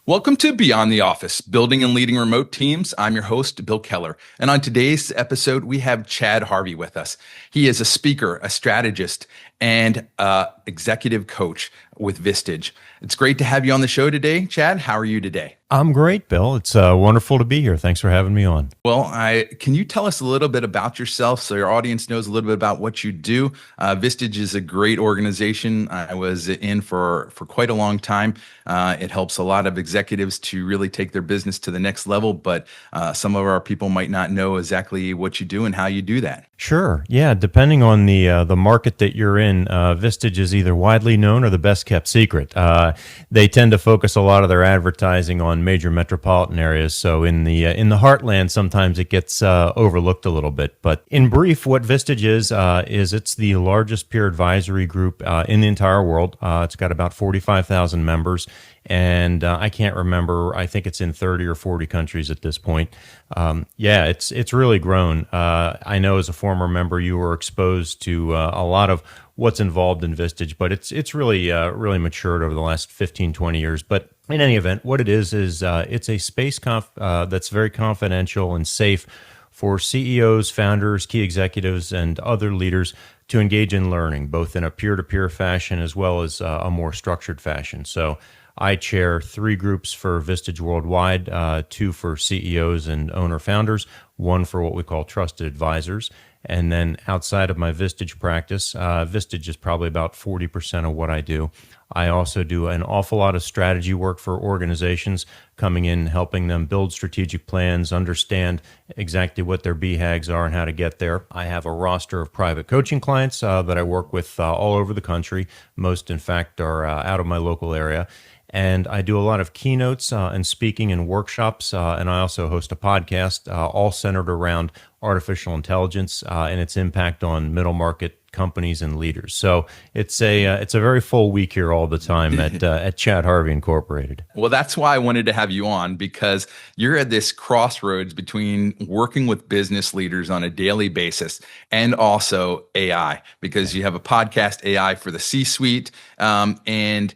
Welcome to Beyond the Office, Building and Leading Remote Teams. I'm your host, Bill Keller. And on today's episode, we have Chad Harvey with us. He is a speaker, a strategist, and executive coach with Vistage. It's great to have you on the show today. Chad, how are you today? I'm great, Bill. It's wonderful to be here. Thanks for having me on. Well, can you tell us a little bit about yourself so your audience knows a little bit about what you do? Vistage is a great organization. I was in for quite a long time. It helps a lot of executives to really take their business to the next level, but some of our people might not know exactly what you do and how you do that. Sure. Yeah. Depending on the market that you're in, Vistage is either widely known or the best kept secret. They tend to focus a lot of their advertising on major metropolitan areas. So in the heartland, sometimes it gets overlooked a little bit. But in brief, what Vistage is it's the largest peer advisory group in the entire world. It's got about 45,000 members. And I can't remember, I think it's in 30 or 40 countries at this point. It's really grown. I know as a former member, you were exposed to a lot of what's involved in Vistage, but it's really matured over the last 15, 20 years. But in any event, what it is it's a space that's very confidential and safe for CEOs, founders, key executives, and other leaders to engage in learning, both in a peer-to-peer fashion as well as a more structured fashion. So I chair 3 groups for Vistage worldwide, 2 for CEOs and owner-founders, 1 for what we call trusted advisors. And then outside of my Vistage practice, Vistage is probably about 40% of what I do. I also do an awful lot of strategy work for organizations, coming in, helping them build strategic plans, understand exactly what their BHAGs are and how to get there. I have a roster of private coaching clients that I work with all over the country. Most, in fact, are out of my local area. And I do a lot of keynotes and speaking and workshops, and I also host a podcast, all centered around artificial intelligence and its impact on middle market companies and leaders. So it's a very full week here all the time at Chad Harvey Incorporated. Well, that's why I wanted to have you on, because you're at this crossroads between working with business leaders on a daily basis and also AI, because you have a podcast, AI for the C-suite, and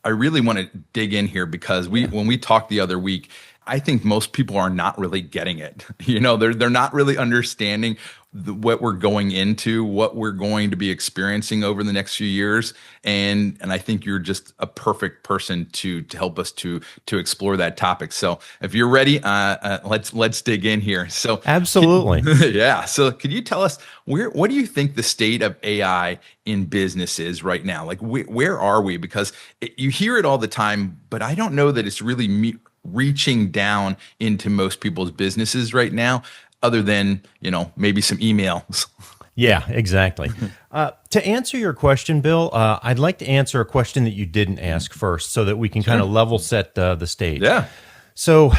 I really want to dig in here because when we talked the other week, I think most people are not really getting it. They're not really understanding what we're going into, what we're going to be experiencing over the next few years, and I think you're just a perfect person to help us to explore that topic. So if you're ready, let's dig in here. So absolutely, yeah. So could you tell us what do you think the state of AI in business is right now? Like where are we? Because you hear it all the time, but I don't know that it's really reaching down into most people's businesses right now, other than, maybe some emails. Yeah, exactly. To answer your question, Bill, I'd like to answer a question that you didn't ask first so that we can kind of level set the stage. Yeah. So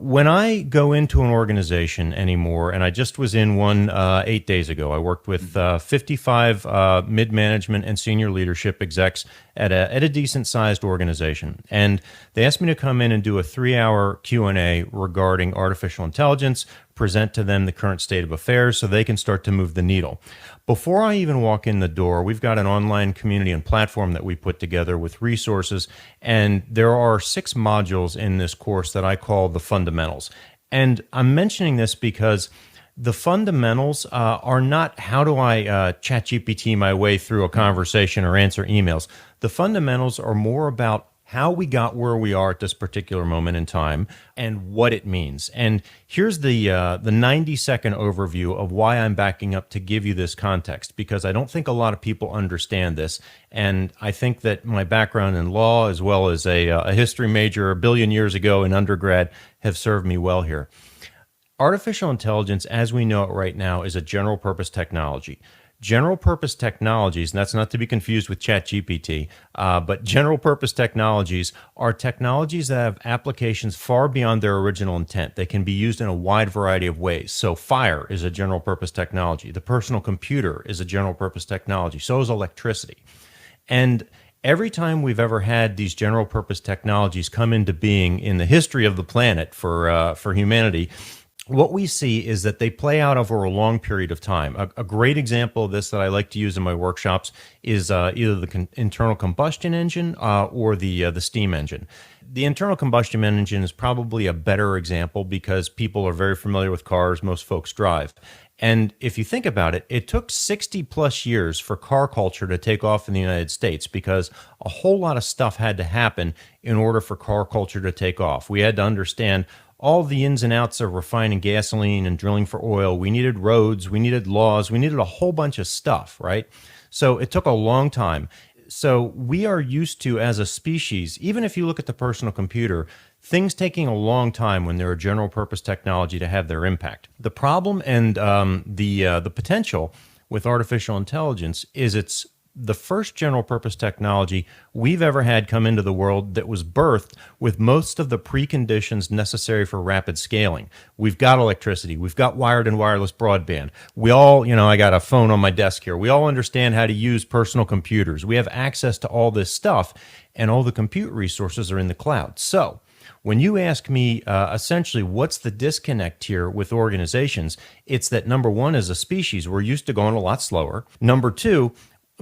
when I go into an organization anymore, and I just was in one 8 days ago, I worked with 55 mid-management and senior leadership execs at a decent-sized organization. And they asked me to come in and do a 3-hour Q&A regarding artificial intelligence, present to them the current state of affairs so they can start to move the needle. Before I even walk in the door, we've got an online community and platform that we put together with resources, and there are 6 modules in this course that I call the fundamentals. And I'm mentioning this because the fundamentals are not how do I ChatGPT my way through a conversation or answer emails. The fundamentals are more about how we got where we are at this particular moment in time and what it means. And here's the 90-second overview of why I'm backing up to give you this context, because I don't think a lot of people understand this. And I think that my background in law, as well as a history major a billion years ago in undergrad, have served me well here. Artificial intelligence, as we know it right now, is a general purpose technology. General purpose technologies, and that's not to be confused with ChatGPT, but general purpose technologies are technologies that have applications far beyond their original intent. They can be used in a wide variety of ways. So fire is a general purpose technology. The personal computer is a general purpose technology. So is electricity. And every time we've ever had these general purpose technologies come into being in the history of the planet for humanity, what we see is that they play out over a long period of time. A great example of this that I like to use in my workshops is either the internal combustion engine or the steam engine. The internal combustion engine is probably a better example because people are very familiar with cars. Most folks drive. And if you think about it, it took 60 plus years for car culture to take off in the United States because a whole lot of stuff had to happen in order for car culture to take off. We had to understand all the ins and outs of refining gasoline and drilling for oil. We needed roads, we needed laws, we needed a whole bunch of stuff, right? So it took a long time. So we are used to, as a species, even if you look at the personal computer, things taking a long time when they're a general purpose technology to have their impact. The problem and the potential with artificial intelligence is it's the first general purpose technology we've ever had come into the world that was birthed with most of the preconditions necessary for rapid scaling. We've got electricity. We've got wired and wireless broadband. We all, I got a phone on my desk here. We all understand how to use personal computers. We have access to all this stuff, and all the compute resources are in the cloud. So when you ask me essentially what's the disconnect here with organizations, it's that number one, as a species, we're used to going a lot slower. Number two,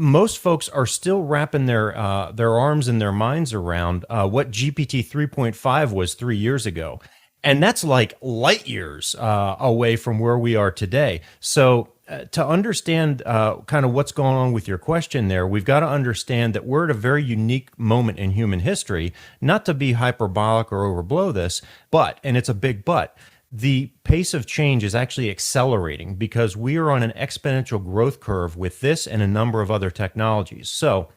most folks are still wrapping their arms and their minds around what GPT 3.5 was 3 years ago. And that's like light years away from where we are today. So to understand kind of what's going on with your question there, we've got to understand that we're at a very unique moment in human history, not to be hyperbolic or overblow this, but, and it's a big but, the pace of change is actually accelerating because we are on an exponential growth curve with this and a number of other technologies. So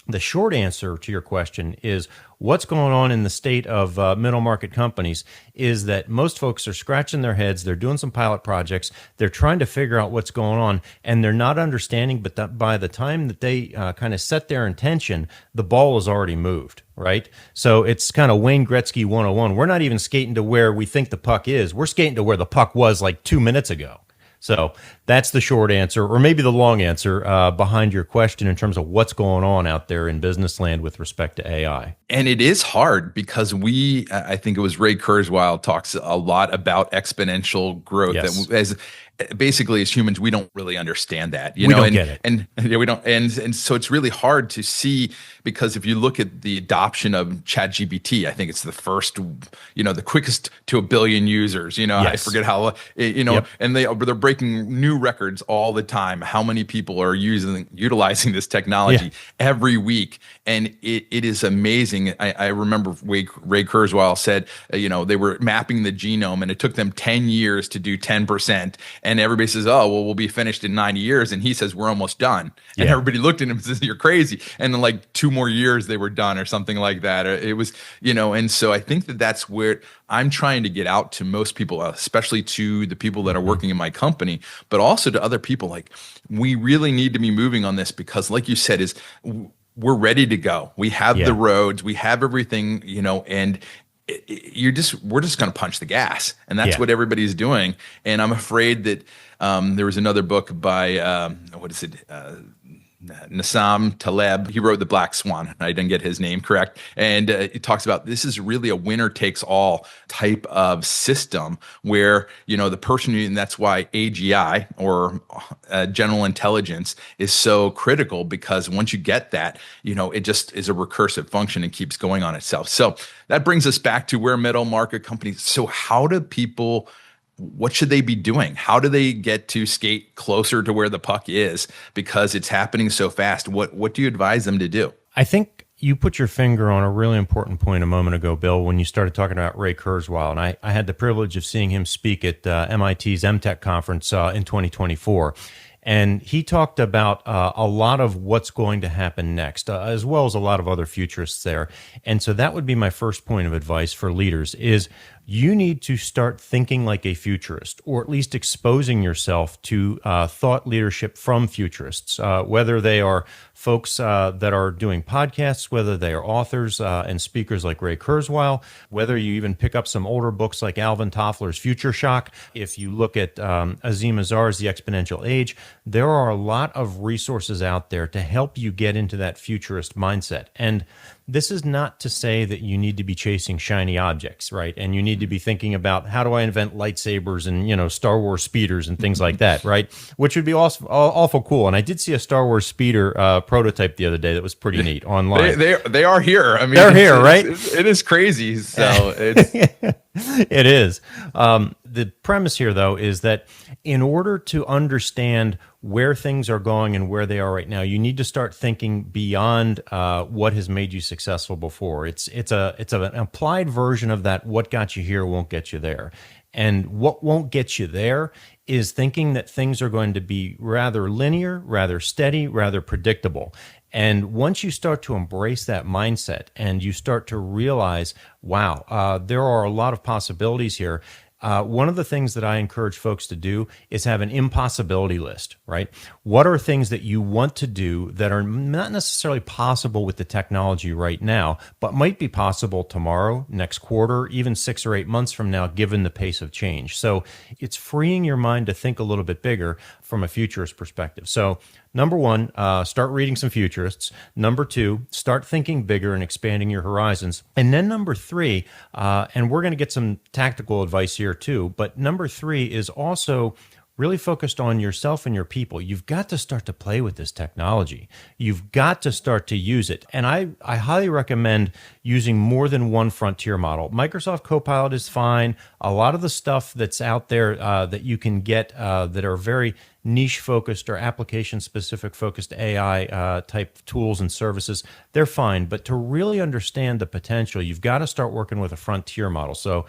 the short answer to your question is what's going on in the state of middle market companies is that most folks are scratching their heads. They're doing some pilot projects. They're trying to figure out what's going on, and they're not understanding. But that by the time that they kind of set their intention, the ball is already moved, right? So it's kind of Wayne Gretzky 101. We're not even skating to where we think the puck is. We're skating to where the puck was like 2 minutes ago. So that's the short answer, or maybe the long answer behind your question in terms of what's going on out there in business land with respect to AI. And it is hard because I think it was Ray Kurzweil talks a lot about exponential growth. Yes. As basically, as humans, we don't really understand that. We don't get it. And yeah, we don't. And so it's really hard to see because if you look at the adoption of ChatGPT, I think it's the first, the quickest to 1 billion users. Yes. I forget how, yep. And they're breaking new records all the time. How many people are utilizing this technology every week? And it is amazing. I remember Ray Kurzweil said, they were mapping the genome and it took them 10 years to do 10%. And everybody says, oh, well, we'll be finished in 90 years. And he says, we're almost done. And everybody looked at him and says, you're crazy. And then like 2 more years, they were done or something like that. It was, and so I think that's where I'm trying to get out to most people, especially to the people that are working in my company, but also to other people. Like, we really need to be moving on this because, like you said, we're ready to go. We have the roads, we have everything, and we're just going to punch the gas, and that's what everybody's doing. And I'm afraid that there was another book by Nassim Taleb. He wrote The Black Swan. I didn't get his name correct. And it talks about this is really a winner takes all type of system where, the person, and that's why AGI or general intelligence is so critical, because once you get that, it just is a recursive function and keeps going on itself. So that brings us back to where middle market companies. So how do people, what should they be doing? How do they get to skate closer to where the puck is? Because it's happening so fast. What do you advise them to do? I think you put your finger on a really important point a moment ago, Bill, when you started talking about Ray Kurzweil. And I had the privilege of seeing him speak at MIT's MTech conference in 2024. And he talked about a lot of what's going to happen next, as well as a lot of other futurists there. And so that would be my first point of advice for leaders is you need to start thinking like a futurist, or at least exposing yourself to thought leadership from futurists, whether they are folks that are doing podcasts, whether they are authors and speakers like Ray Kurzweil, whether you even pick up some older books like Alvin Toffler's Future Shock. If you look at Azim Azar's The Exponential Age, there are a lot of resources out there to help you get into that futurist mindset. And this is not to say that you need to be chasing shiny objects, right? And you need to be thinking about how do I invent lightsabers and, Star Wars speeders and things like that, right? Which would be awful cool. And I did see a Star Wars speeder prototype the other day that was pretty neat online. They are here. I mean, they're here, right? It is crazy. So it's it is. The premise here, though, is that in order to understand where things are going and where they are right now, you need to start thinking beyond what has made you successful before. It's an applied version of that. What got you here won't get you there. And what won't get you there is thinking that things are going to be rather linear, rather steady, rather predictable. And once you start to embrace that mindset and you start to realize, wow, there are a lot of possibilities here. One of the things that I encourage folks to do is have an impossibility list, right? What are things that you want to do that are not necessarily possible with the technology right now, but might be possible tomorrow, next quarter, even 6 or 8 months from now, given the pace of change. So it's freeing your mind to think a little bit bigger from a futurist perspective. So number one, start reading some futurists. Number two, start thinking bigger and expanding your horizons. And then number three, and we're going to get some tactical advice here too, but number three is also really focused on yourself and your people. You've got to start to play with this technology. You've got to start to use it. And I highly recommend using more than one frontier model. Microsoft Copilot is fine. A lot of the stuff that's out there that you can get that are very niche focused or application specific focused AI type tools and services, they're fine. But to really understand the potential, you've got to start working with a frontier model. So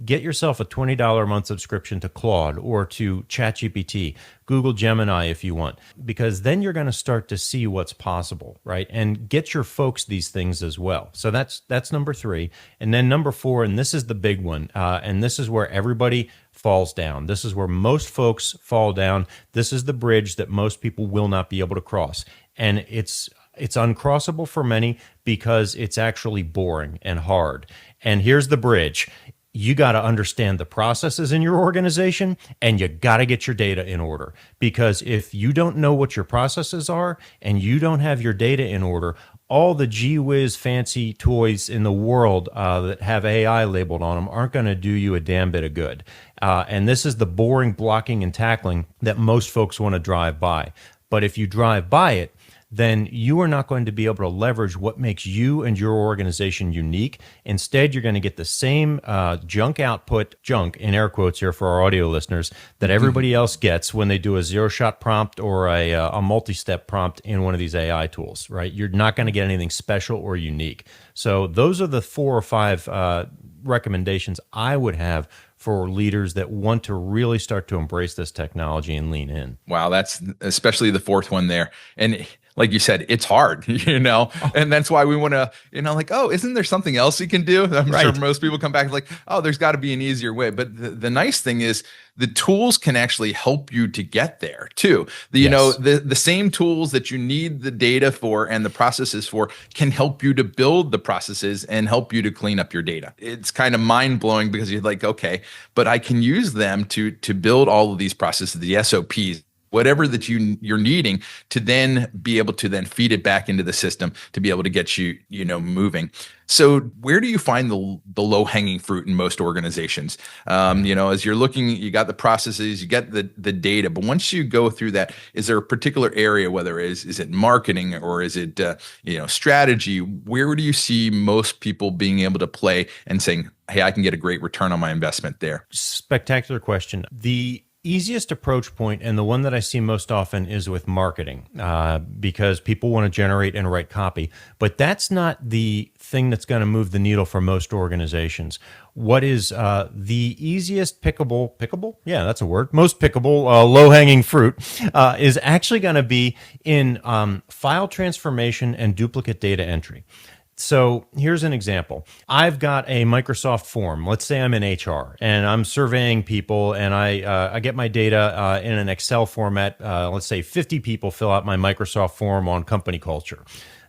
get yourself a $20 a month subscription to Claude or to ChatGPT, Google Gemini if you want, because then you're going to start to see what's possible, right? And get your folks these things as well. So that's number three. And then number four, and this is the big one, and this is where everybody falls down. This is where most folks fall down. This is the bridge that most people will not be able to cross. And it's uncrossable for many because it's actually boring and hard. And here's the bridge. You got to understand the processes in your organization, and you got to get your data in order. Because if you don't know what your processes are and you don't have your data in order, all the gee whiz fancy toys in the world that have AI labeled on them aren't going to do you a damn bit of good. And this is the boring blocking and tackling that most folks want to drive by. But if you drive by it, then you are not going to be able to leverage what makes you and your organization unique. Instead, you're going to get the same junk output, junk in air quotes here for our audio listeners, that everybody else gets when they do a zero-shot prompt or a multi-step prompt in one of these AI tools, right? You're not going to get anything special or unique. So those are the 4 or 5 recommendations I would have for leaders that want to really start to embrace this technology and lean in. Wow, that's especially the fourth one there. And like you said, it's hard, and that's why we want to, like, oh, isn't there something else you can do? I'm sure most people come back like, oh, there's got to be an easier way. But the nice thing is the tools can actually help you to get there too. The same tools that you need the data for and the processes for can help you to build the processes and help you to clean up your data. It's kind of mind blowing because you're like, okay, but I can use them to build all of these processes, the SOPs, whatever that you're needing to then be able to then feed it back into the system to be able to get you moving. So where do you find the low hanging fruit in most organizations? As you're looking, you got the processes, you get the data, but once you go through that, is there a particular area, whether is it marketing or is it strategy? Where do you see most people being able to play and saying, hey, I can get a great return on my investment there? Spectacular question. The easiest approach point, and the one that I see most often, is with marketing, because people want to generate and write copy. But that's not the thing that's going to move the needle for most organizations. What is the easiest pickable? Yeah, that's a word. Most pickable, low-hanging fruit is actually going to be in file transformation and duplicate data entry. So here's an example. I've got a Microsoft form. Let's say I'm in HR and I'm surveying people, and I get my data in an Excel format. Let's say 50 people fill out my Microsoft form on company culture.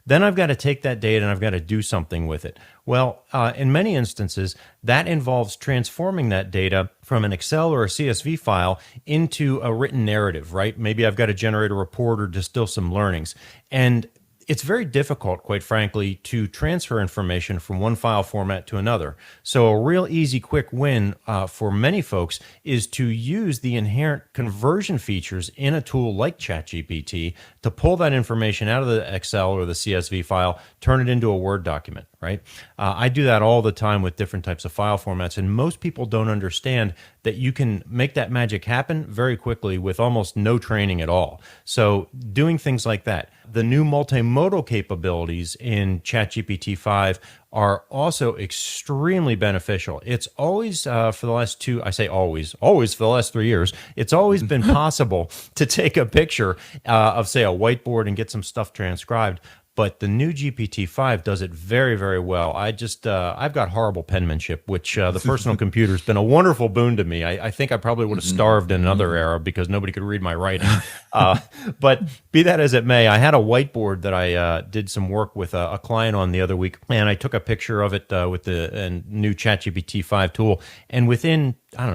Then I've got to take that data and I've got to do something with it. Well, in many instances, that involves transforming that data from an Excel or a CSV file into a written narrative, right? Maybe I've got to generate a report or distill some learnings. And it's very difficult, quite frankly, to transfer information from one file format to another. So a real easy, quick win for many folks is to use the inherent conversion features in a tool like ChatGPT to pull that information out of the Excel or the CSV file, turn it into a Word document, right? I do that all the time with different types of file formats, and most people don't understand that you can make that magic happen very quickly with almost no training at all. So doing things like that. The new multimodal capabilities in ChatGPT 5 are also extremely beneficial. It's always, for the last always for the last 3 years, it's always been possible to take a picture of, say, a whiteboard and get some stuff transcribed. But the new GPT-5 does it very, very well. I've got horrible penmanship, which the personal computer has been a wonderful boon to me. I think I probably would have starved in another era because nobody could read my writing. But be that as it may, I had a whiteboard that I did some work with a client on the other week, and I took a picture of it with the new ChatGPT-5 tool. And within,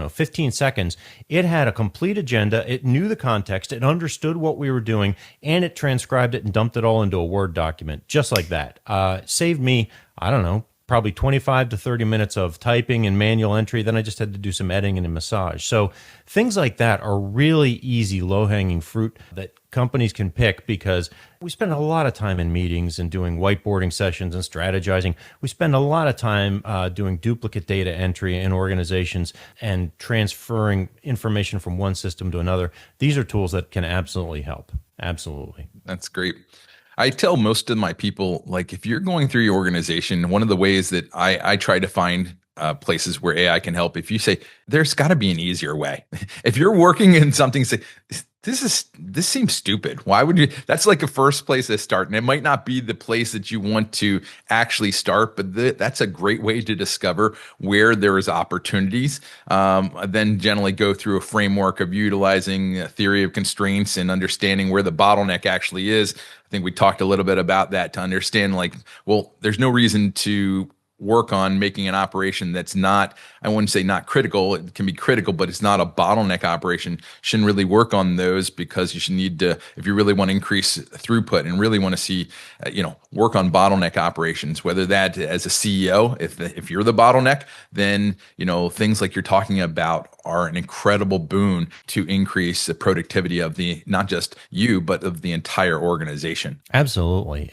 15 seconds, it had a complete agenda. It knew the context. It understood what we were doing, and it transcribed it and dumped it all into a Word document, just like that. Saved me, probably 25 to 30 minutes of typing and manual entry. Then I just had to do some editing and a massage. So things like that are really easy, low-hanging fruit that companies can pick, because we spend a lot of time in meetings and doing whiteboarding sessions and strategizing. We spend a lot of time doing duplicate data entry in organizations and transferring information from one system to another. These are tools that can absolutely help. Absolutely. That's great. I tell most of my people, like, if you're going through your organization, one of the ways that I try to find places where AI can help, if you say, there's got to be an easier way. If you're working in something, say, this seems stupid. Why would you? That's like a first place to start. And it might not be the place that you want to actually start, but that's a great way to discover where there is opportunities. Then generally go through a framework of utilizing a theory of constraints and understanding where the bottleneck actually is. I think we talked a little bit about that to understand, like, well, there's no reason to work on making an operation that's not, I wouldn't say not critical. It can be critical, but it's not a bottleneck operation. Shouldn't really work on those, because you should need to, if you really want to increase throughput and really want to see, work on bottleneck operations, whether that as a CEO, if you're the bottleneck, then, things like you're talking about are an incredible boon to increase the productivity of not just you, but of the entire organization. Absolutely.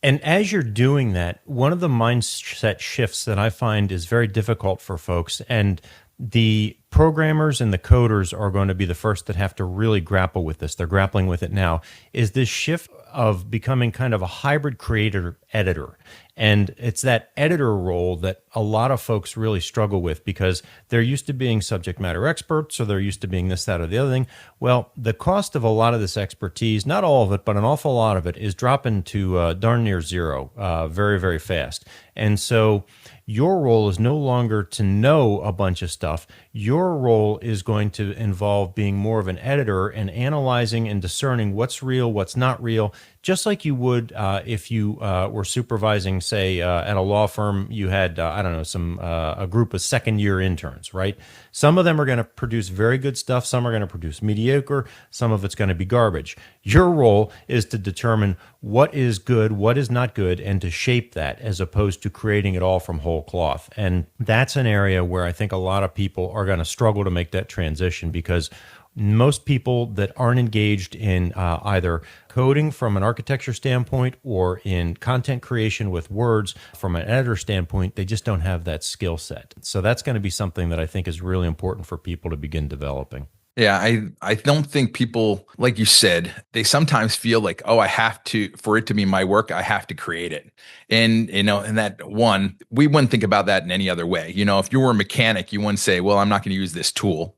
And as you're doing that, one of the mindset shifts that I find is very difficult for folks, and the programmers and the coders are going to be the first that have to really grapple with this. They're grappling with it now, is this shift of becoming kind of a hybrid creator editor. And it's that editor role that a lot of folks really struggle with, because they're used to being subject matter experts, or they're used to being this, that, or the other thing. Well, the cost of a lot of this expertise, not all of it, but an awful lot of it, is dropping to darn near zero very, very fast. And so your role is no longer to know a bunch of stuff. Your role is going to involve being more of an editor and analyzing and discerning what's real, what's not real, just like you would if you were supervising, say, at a law firm. You had, a group of second-year interns, right? Some of them are going to produce very good stuff. Some are going to produce mediocre. Some of it's going to be garbage. Your role is to determine what is good, what is not good, and to shape that, as opposed to creating it all from whole cloth. And that's an area where I think a lot of people are going to struggle to make that transition, because most people that aren't engaged in either coding from an architecture standpoint or in content creation with words from an editor standpoint, they just don't have that skill set. So that's going to be something that I think is really important for people to begin developing. Yeah, I don't think people, like you said, they sometimes feel like, oh, I have to, for it to be my work, I have to create it. And, and that one, we wouldn't think about that in any other way. If you were a mechanic, you wouldn't say, well, I'm not going to use this tool,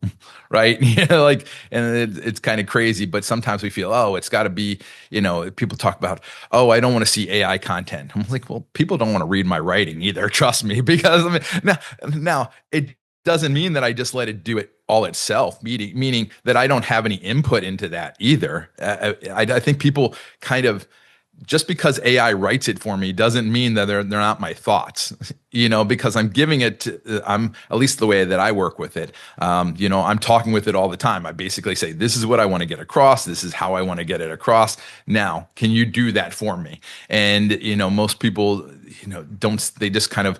right? And it's kind of crazy, but sometimes we feel, oh, it's got to be, people talk about, oh, I don't want to see AI content. I'm like, well, people don't want to read my writing either. Trust me, because now it doesn't mean that I just let it do it all itself, meaning that I don't have any input into that either. I think people kind of just because AI writes it for me doesn't mean that they're not my thoughts, because I'm giving it I'm at least the way that I work with it. I'm talking with it all the time. I basically say, this is what I want to get across. This is how I want to get it across. Now, can you do that for me? And, most people, don't, they just kind of,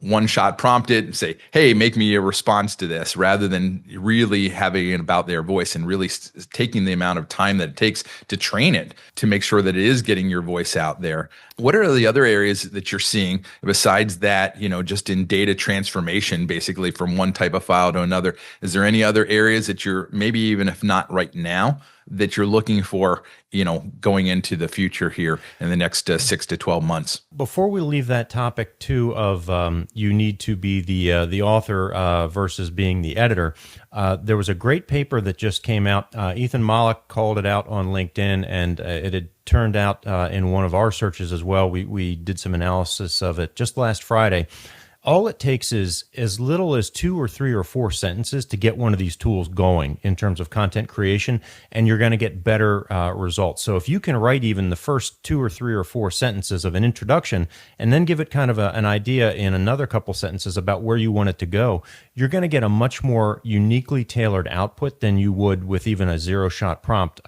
one shot prompt it and say, hey, make me a response to this, rather than really having it about their voice and really taking the amount of time that it takes to train it to make sure that it is getting your voice out there. What are the other areas that you're seeing besides that, just in data transformation, basically from one type of file to another? Is there any other areas that you're, maybe even if not right now, that you're looking for, going into the future here in the next 6 to 12 months? Before we leave that topic too of you need to be the author versus being the editor, there was a great paper that just came out. Ethan Mollick called it out on LinkedIn, and it had turned out in one of our searches as well. We did some analysis of it just last Friday. All it takes is as little as 2 or 3 or 4 sentences to get one of these tools going in terms of content creation, and you're going to get better results. So if you can write even the first 2 or 3 or 4 sentences of an introduction and then give it kind of an idea in another couple sentences about where you want it to go, you're going to get a much more uniquely tailored output than you would with even a zero-shot prompt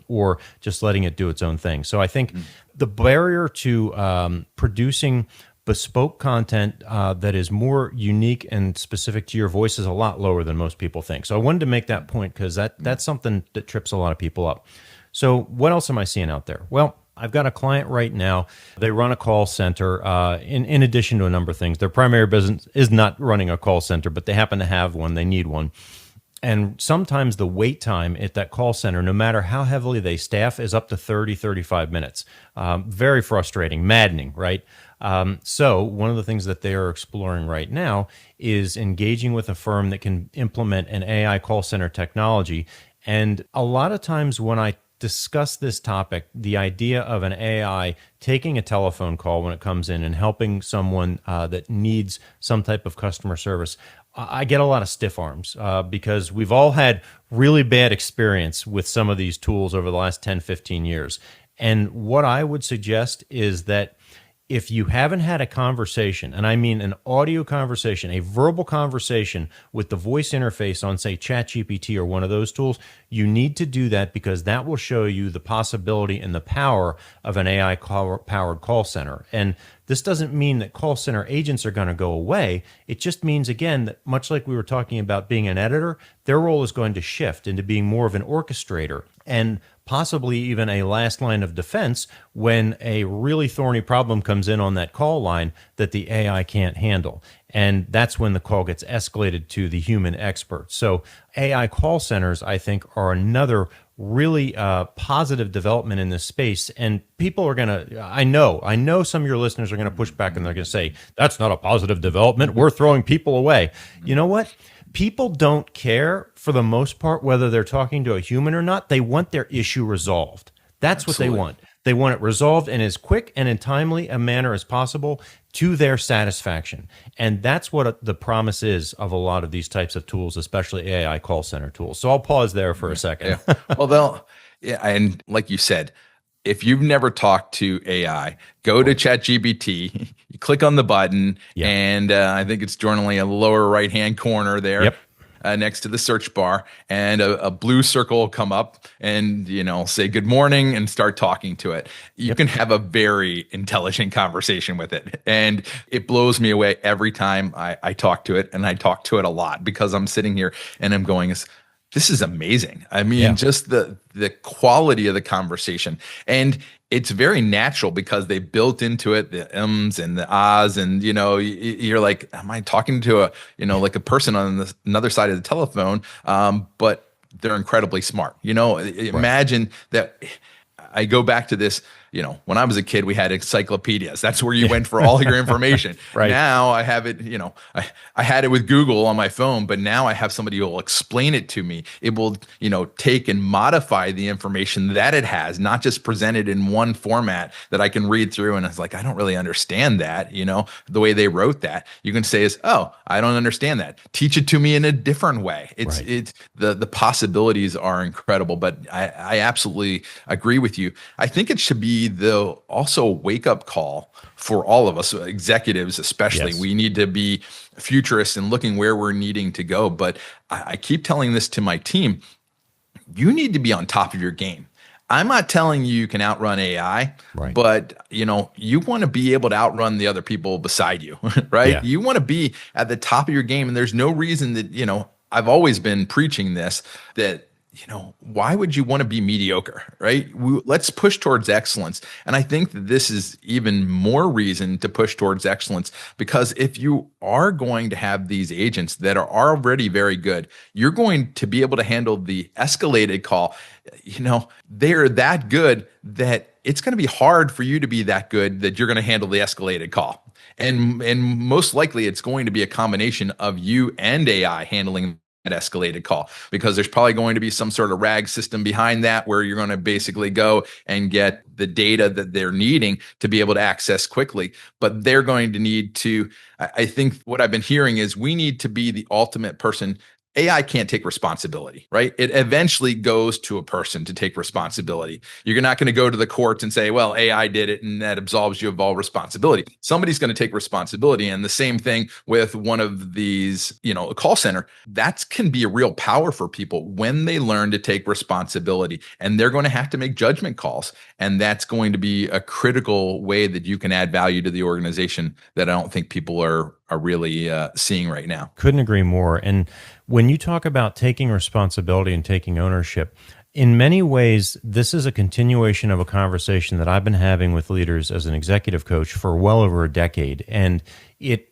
or just letting it do its own thing. So I think the barrier to producing bespoke content that is more unique and specific to your voice is a lot lower than most people think. So I wanted to make that point because that's something that trips a lot of people up. So what else am I seeing out there? Well, I've got a client right now. They run a call center in addition to a number of things. Their primary business is not running a call center, but they happen to have one. They need one. And sometimes the wait time at that call center, no matter how heavily they staff, is up to 30, 35 minutes. Very frustrating, maddening, right? So one of the things that they are exploring right now is engaging with a firm that can implement an AI call center technology. And a lot of times when I discuss this topic, the idea of an AI taking a telephone call when it comes in and helping someone that needs some type of customer service, I get a lot of stiff arms because we've all had really bad experience with some of these tools over the last 10, 15 years. And what I would suggest is that if you haven't had a conversation, and I mean an audio conversation, a verbal conversation with the voice interface on, say, ChatGPT or one of those tools, you need to do that because that will show you the possibility and the power of an AI-powered call center. And this doesn't mean that call center agents are going to go away. It just means, again, that much like we were talking about being an editor, their role is going to shift into being more of an orchestrator and possibly even a last line of defense when a really thorny problem comes in on that call line that the AI can't handle. And that's when the call gets escalated to the human expert. So AI call centers, I think, are another really positive development in this space. And people are going to, I know some of your listeners are going to push back and they're going to say, that's not a positive development. We're throwing people away. You know what? People don't care for the most part whether they're talking to a human or not. They want their issue resolved. That's Absolutely. What they want. They want it resolved in as quick and in timely a manner as possible to their satisfaction. And that's what the promise is of a lot of these types of tools, especially AI call center tools. So I'll pause there for a second. Yeah. Well, and like you said, if you've never talked to AI, go to ChatGPT, you click on the button, and I think it's generally a lower right-hand corner there. Next to the search bar, and a blue circle will come up and, say good morning and start talking to it. You can have a very intelligent conversation with it. And it blows me away every time I talk to it, and I talk to it a lot because I'm sitting here and I'm going, this is amazing. I mean, just the quality of the conversation. And it's very natural because they built into it the ums and the ahs, and you're like, am I talking to a like a person on another side of the telephone? But they're incredibly smart. Imagine that. I go back to this. When I was a kid, we had encyclopedias. That's where you went for all your information. Right. Now I have it, I had it with Google on my phone, but now I have somebody who will explain it to me. It will, take and modify the information that it has, not just present it in one format that I can read through. And it's like, I don't really understand that, the way they wrote that. You can say I don't understand that. Teach it to me in a different way. It's the possibilities are incredible, but I absolutely agree with you. I think it should be be the also wake up call for all of us, executives especially. Yes. We need to be futurists and looking where we're needing to go. But I keep telling this to my team, you need to be on top of your game. I'm not telling you can outrun AI, Right. but you want to be able to outrun the other people beside you, right? Yeah. You want to be at the top of your game. And there's no reason that, I've always been preaching this, that why would you want to be mediocre, right? Let's push towards excellence. And I think that this is even more reason to push towards excellence, because if you are going to have these agents that are already very good, you're going to be able to handle the escalated call. They're that good that it's going to be hard for you to be that good that you're going to handle the escalated call. And most likely it's going to be a combination of you and AI handling that escalated call, because there's probably going to be some sort of RAG system behind that where you're going to basically go and get the data that they're needing to be able to access quickly. But they're going to need to, I think what I've been hearing is we need to be the ultimate person. AI can't take responsibility, right? It eventually goes to a person to take responsibility. You're not going to go to the courts and say, well, AI did it and that absolves you of all responsibility. Somebody's going to take responsibility. And the same thing with one of these, a call center, that can be a real power for people when they learn to take responsibility, and they're going to have to make judgment calls. And that's going to be a critical way that you can add value to the organization that I don't think people are really seeing right now. Couldn't agree more. And when you talk about taking responsibility and taking ownership, in many ways, this is a continuation of a conversation that I've been having with leaders as an executive coach for well over a decade. And it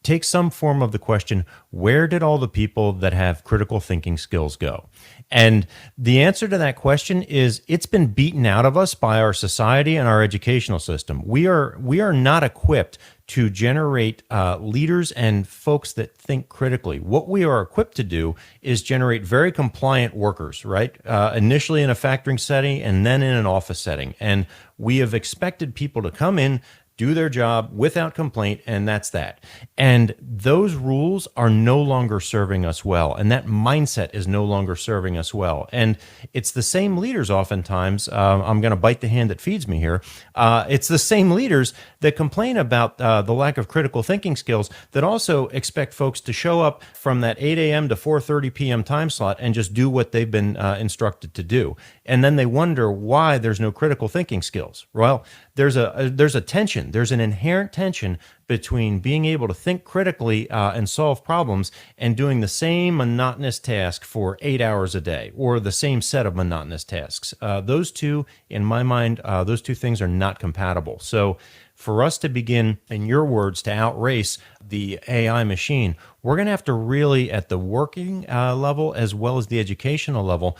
takes some form of the question, where did all the people that have critical thinking skills go? And the answer to that question is it's been beaten out of us by our society and our educational system. We are not equipped to generate leaders and folks that think critically. What we are equipped to do is generate very compliant workers, right? Initially in a factoring setting and then in an office setting. And we have expected people to come in, do their job without complaint, and that's that. And those rules are no longer serving us well, and that mindset is no longer serving us well. And it's the same leaders oftentimes, I'm going to bite the hand that feeds me here, it's the same leaders that complain about the lack of critical thinking skills that also expect folks to show up from that 8 a.m. to 4:30 p.m. time slot and just do what they've been instructed to do. And then they wonder why there's no critical thinking skills. Well, there's a tension. There's an inherent tension between being able to think critically and solve problems and doing the same monotonous task for 8 hours a day, or the same set of monotonous tasks. Those two, in my mind, those two things are not compatible. So for us to begin, in your words, to outrace the AI machine, we're going to have to really, at the working level as well as the educational level,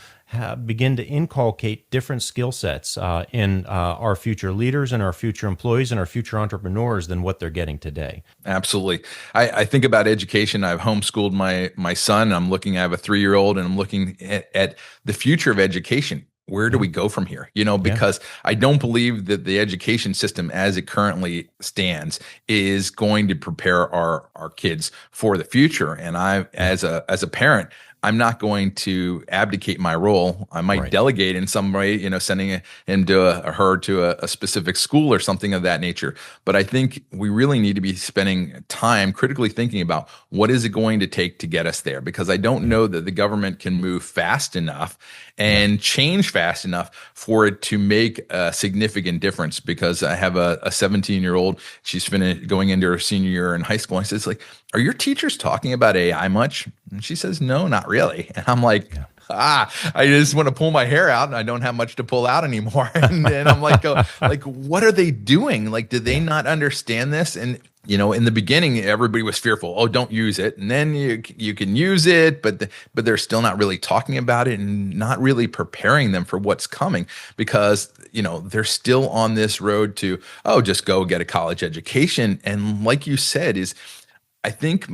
begin to inculcate different skill sets in our future leaders and our future employees and our future entrepreneurs than what they're getting today. Absolutely. I think about education. I've homeschooled my son. I have a 3-year-old, and I'm looking at the future of education. Where do we go from here? Because I don't believe that the education system as it currently stands is going to prepare our kids for the future. And as a parent, I'm not going to abdicate my role. I might delegate in some way, sending him to her to a specific school or something of that nature. But I think we really need to be spending time critically thinking about what is it going to take to get us there, because I don't know that the government can move fast enough and change fast enough for it to make a significant difference. Because I have a 17-year-old, she's going into her senior year in high school. And I said, are your teachers talking about AI much? And she says, no, not really. And I'm like, I just want to pull my hair out, and I don't have much to pull out anymore. And I'm like, what are they doing? Do they not understand this? And in the beginning, everybody was fearful. Oh, don't use it. And then you can use it, but they're still not really talking about it and not really preparing them for what's coming, because they're still on this road to, just go get a college education. And like you said, I think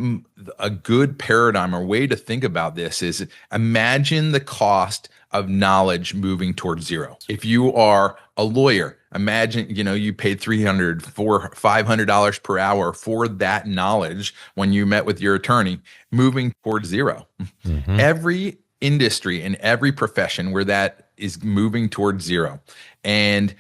a good paradigm or way to think about this is, imagine the cost of knowledge moving towards zero. If you are a lawyer, imagine, you paid $300, $400, $500 per hour for that knowledge when you met with your attorney, moving towards zero. Mm-hmm. Every industry and every profession where that is moving towards zero. And,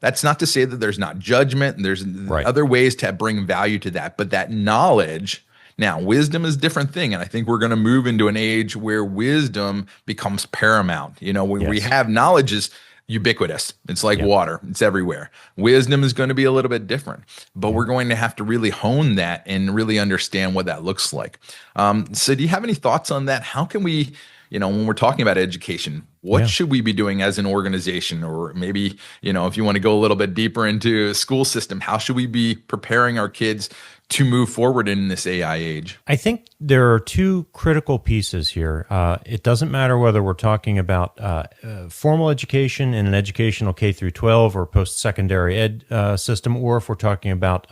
that's not to say that there's not judgment and there's Right. other ways to bring value to that, but that knowledge. Now, wisdom is a different thing. And I think we're going to move into an age where wisdom becomes paramount. When we Yes. have knowledge is ubiquitous. It's like water. It's everywhere. Wisdom is going to be a little bit different, but we're going to have to really hone that and really understand what that looks like. So do you have any thoughts on that? How can we, when we're talking about education, what should we be doing as an organization? Or maybe, if you want to go a little bit deeper into a school system, how should we be preparing our kids to move forward in this AI age? I think there are two critical pieces here. It doesn't matter whether we're talking about formal education in an educational K through 12 or post-secondary ed system, or if we're talking about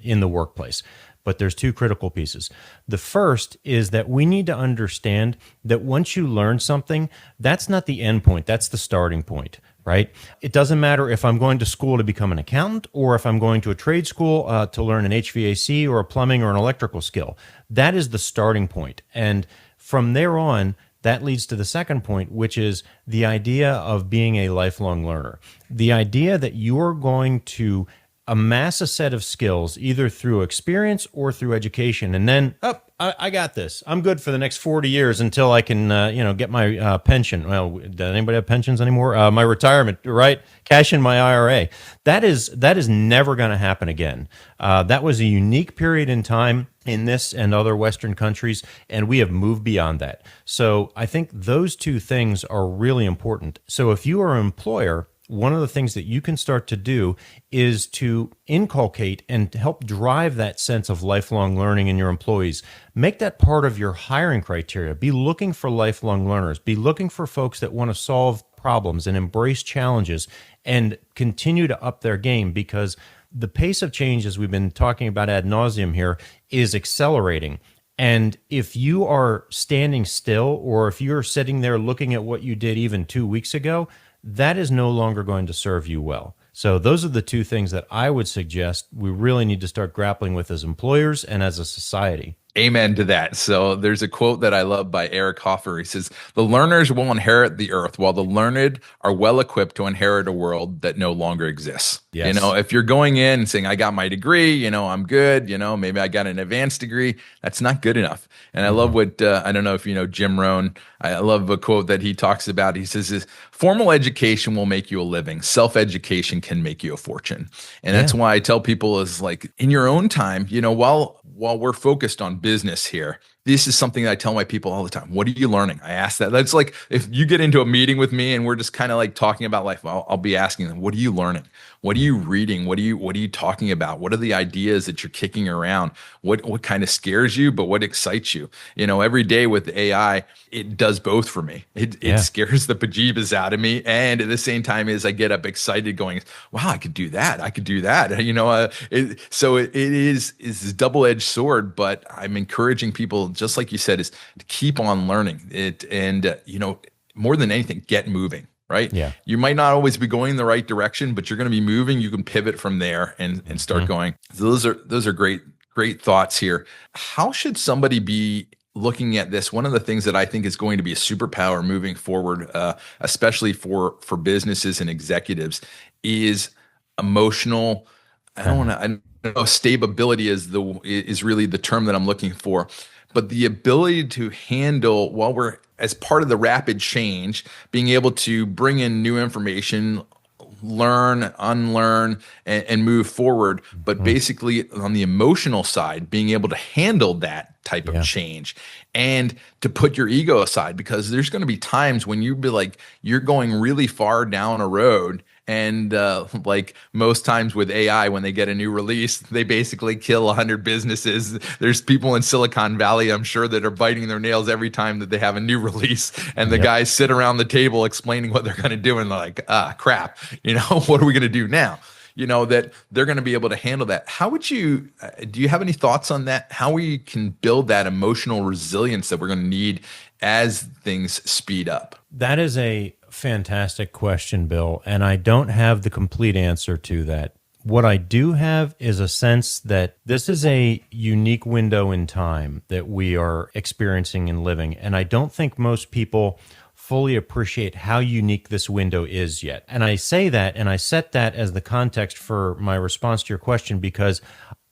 in the workplace. But there's two critical pieces. The first is that we need to understand that once you learn something, that's not the end point, that's the starting point. Right? It doesn't matter if I'm going to school to become an accountant or if I'm going to a trade school to learn an HVAC or a plumbing or an electrical skill. That is the starting point. And from there on, that leads to the second point, which is the idea of being a lifelong learner. The idea that you are going to amass a set of skills either through experience or through education, and then I got this. I'm good for the next 40 years until I can, get my pension. Well, does anybody have pensions anymore? My retirement, right? Cash in my IRA. That is never going to happen again. That was a unique period in time in this and other Western countries, and we have moved beyond that. So I think those two things are really important. So if you are an employer, one of the things that you can start to do is to inculcate and help drive that sense of lifelong learning in your employees. Make that part of your hiring criteria. Be looking for lifelong learners. Be looking for folks that want to solve problems and embrace challenges and continue to up their game, because the pace of change, as we've been talking about ad nauseum here, is accelerating. And if you are standing still, or if you're sitting there looking at what you did even 2 weeks ago, that is no longer going to serve you well. So those are the two things that I would suggest we really need to start grappling with as employers and as a society. Amen to that. So there's a quote that I love by Eric Hoffer. He says, "The learners will inherit the earth, while the learned are well equipped to inherit a world that no longer exists." Yes. If you're going in and saying, "I got my degree, I'm good, maybe I got an advanced degree," that's not good enough. And I love what, I don't know if you know Jim Rohn, I love a quote that he talks about. He says, "Formal education will make you a living. Self-education can make you a fortune." And that's why I tell people is like, in your own time, while we're focused on business here, this is something that I tell my people all the time. What are you learning? I ask that. That's like, if you get into a meeting with me and we're just kind of like talking about life, I'll be asking them, what are you learning? What are you reading? What are you talking about? What are the ideas that you're kicking around? What kind of scares you, but what excites you? Every day with AI, it does both for me. It scares the bejeebus out of me. And at the same time is I get up excited going, wow, I could do that. I could do that. So it is this double-edged sword, but I'm encouraging people, just like you said, is to keep on learning it. And, more than anything, get moving. Right? Yeah. You might not always be going in the right direction, but you're going to be moving. You can pivot from there and start going. So those are great thoughts here. How should somebody be looking at this? One of the things that I think is going to be a superpower moving forward, especially for businesses and executives, is emotional. I don't know, stability is really the term that I'm looking for. But the ability to handle, while we're as part of the rapid change, being able to bring in new information, learn, unlearn, and move forward. But basically on the emotional side, being able to handle that type of change and to put your ego aside, because there's going to be times when you be like, you're going really far down a road. And like most times with AI, when they get a new release, they basically kill 100 businesses. There's people in Silicon Valley, I'm sure, that are biting their nails every time that they have a new release. And the guys sit around the table explaining what they're going to do. And they're like, crap, what are we going to do now? That they're going to be able to handle that. How would do you have any thoughts on that? How we can build that emotional resilience that we're going to need as things speed up? That is a fantastic question, Bill, and I don't have the complete answer to that. What I do have is a sense that this is a unique window in time that we are experiencing and living, and I don't think most people fully appreciate how unique this window is yet. And I say that, and I set that as the context for my response to your question, because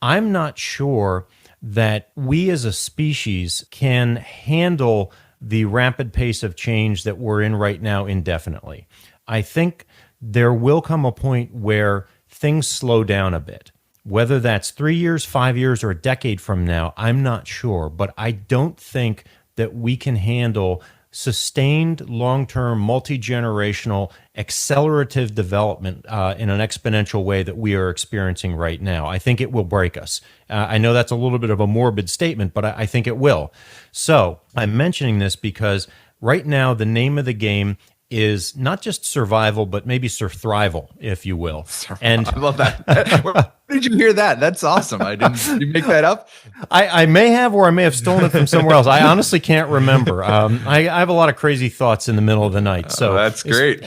I'm not sure that we as a species can handle the rapid pace of change that we're in right now indefinitely. I think there will come a point where things slow down a bit. Whether that's 3 years, 5 years, or a decade from now, I'm not sure. But I don't think that we can handle sustained, long-term, multi-generational, accelerative development in an exponential way that we are experiencing right now. I think it will break us. I know that's a little bit of a morbid statement, but I think it will. So I'm mentioning this because right now the name of the game is not just survival, but maybe surthrival, if you will. And I love that. Where did you hear that? That's awesome. Did you make that up? I may have, or I may have stolen it from somewhere else. I honestly can't remember. I have a lot of crazy thoughts in the middle of the night. So that's great.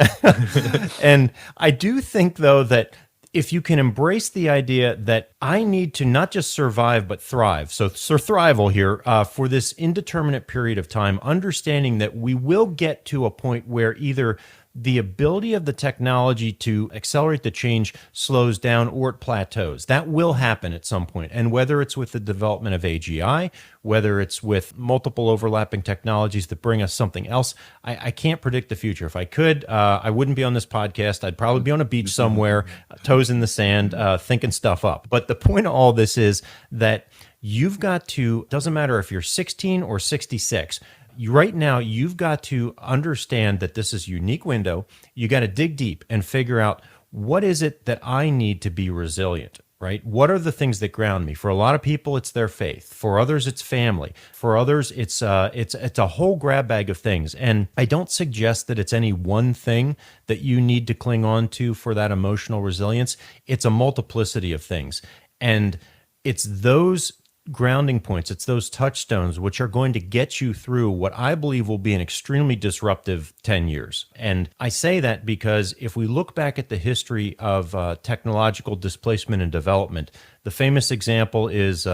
And I do think, though, that if you can embrace the idea that I need to not just survive, but thrive. So surthrival here for this indeterminate period of time, understanding that we will get to a point where either the ability of the technology to accelerate the change slows down or it plateaus. That will happen at some point. And whether it's with the development of AGI, whether it's with multiple overlapping technologies that bring us something else, I can't predict the future. If I could, I wouldn't be on this podcast. I'd probably be on a beach somewhere, toes in the sand, thinking stuff up. But the point of all this is that you've got to, doesn't matter if you're 16 or 66, right now, you've got to understand that this is a unique window. You got to dig deep and figure out, what is it that I need to be resilient, right? What are the things that ground me? For a lot of people, it's their faith. For others, it's family. For others, it's a whole grab bag of things. And I don't suggest that it's any one thing that you need to cling on to for that emotional resilience. It's a multiplicity of things. And it's those grounding points, it's those touchstones which are going to get you through what I believe will be an extremely disruptive 10 years. And I say that because if we look back at the history of technological displacement and development, the famous example is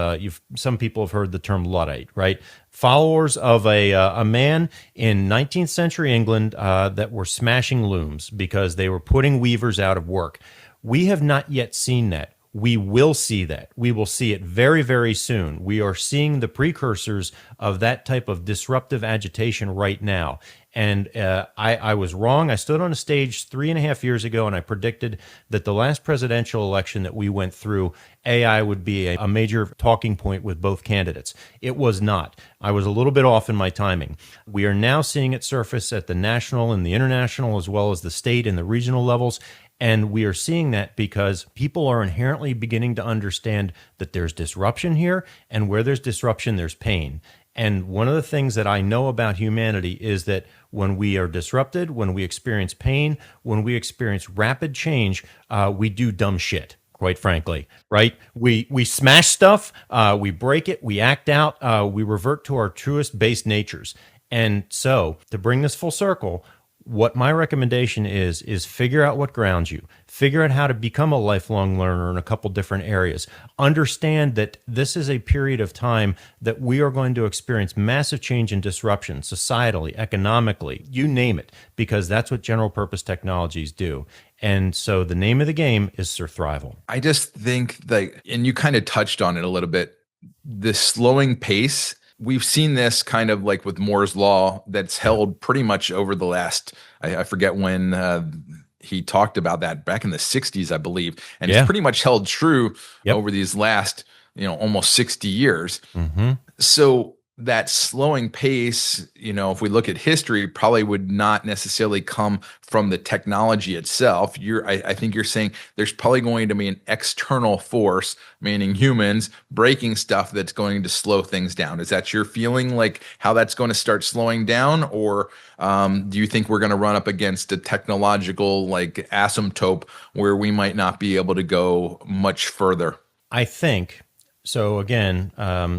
some people have heard the term Luddite, right? Followers of a man in 19th century England that were smashing looms because they were putting weavers out of work. We have not yet seen that. We will see that. We will see it very, very soon. We are seeing the precursors of that type of disruptive agitation right now. And I was wrong. I stood on a stage 3.5 years ago and I predicted that the last presidential election that we went through, AI would be a major talking point with both candidates. It was not. I was a little bit off in my timing. We are now seeing it surface at the national and the international, as well as the state and the regional levels. And we are seeing that because people are inherently beginning to understand that there's disruption here, and where there's disruption, there's pain. And one of the things that I know about humanity is that when we are disrupted, when we experience pain, when we experience rapid change, we do dumb shit, quite frankly, right? We smash stuff, we break it, we act out, we revert to our truest base natures. And so to bring this full circle, what my recommendation is figure out what grounds you. Figure out how to become a lifelong learner in a couple different areas. Understand that this is a period of time that we are going to experience massive change and disruption, societally, economically, you name it, because that's what general purpose technologies do. And so the name of the game is surthrival. I just think and you kind of touched on it a little bit, the slowing pace. We've seen this kind of like with Moore's law that's held pretty much over the last, I forget when he talked about that back in the 60s, I believe. And it's pretty much held true over these last, almost 60 years. Mm-hmm. So that slowing pace, if we look at history, probably would not necessarily come from the technology itself. I think you're saying there's probably going to be an external force, meaning humans, breaking stuff that's going to slow things down. Is that your feeling, like how that's going to start slowing down? Or do you think we're going to run up against a technological like asymptote where we might not be able to go much further? I think... So again,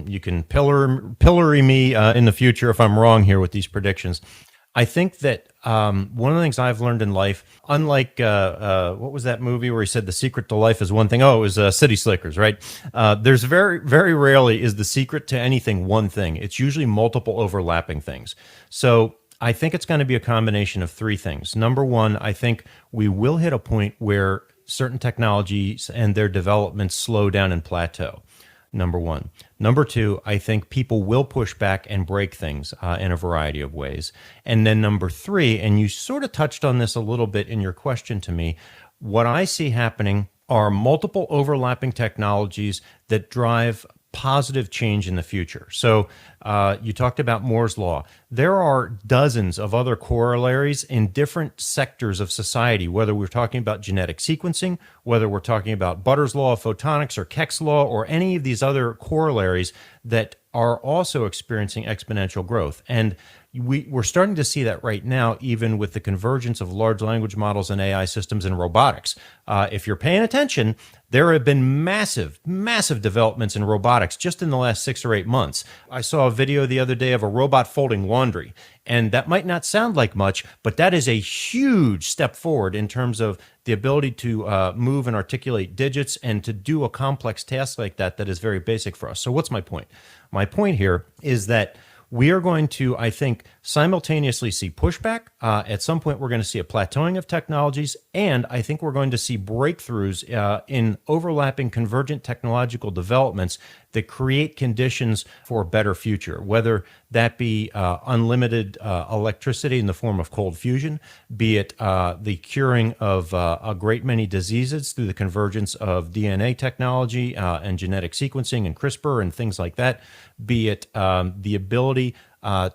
you can pillory me in the future if I'm wrong here with these predictions. I think that one of the things I've learned in life, unlike what was that movie where he said the secret to life is one thing? Oh, it was City Slickers, right? There's very, very rarely is the secret to anything one thing. It's usually multiple overlapping things. So I think it's going to be a combination of three things. Number one, I think we will hit a point where certain technologies and their development slow down and plateau. Number one. Number two, I think people will push back and break things in a variety of ways. And then number three, and you sort of touched on this a little bit in your question to me, what I see happening are multiple overlapping technologies that drive positive change in the future. So you talked about Moore's Law. There are dozens of other corollaries in different sectors of society, whether we're talking about genetic sequencing, whether we're talking about Butter's Law of Photonics or Keck's Law or any of these other corollaries that are also experiencing exponential growth. And we're starting to see that right now, even with the convergence of large language models and AI systems in robotics. If you're paying attention, there have been massive developments in robotics just in the last 6 or 8 months. I saw a video the other day of a robot folding laundry, and that might not sound like much, but that is a huge step forward in terms of the ability to move and articulate digits and to do a complex task like that is very basic for us. So what's my point? My point here is that we are going to, I think, simultaneously see pushback. At some point, we're going to see a plateauing of technologies, and I think we're going to see breakthroughs in overlapping convergent technological developments that create conditions for a better future, whether that be unlimited electricity in the form of cold fusion, be it the curing of a great many diseases through the convergence of DNA technology and genetic sequencing and CRISPR and things like that, be it the ability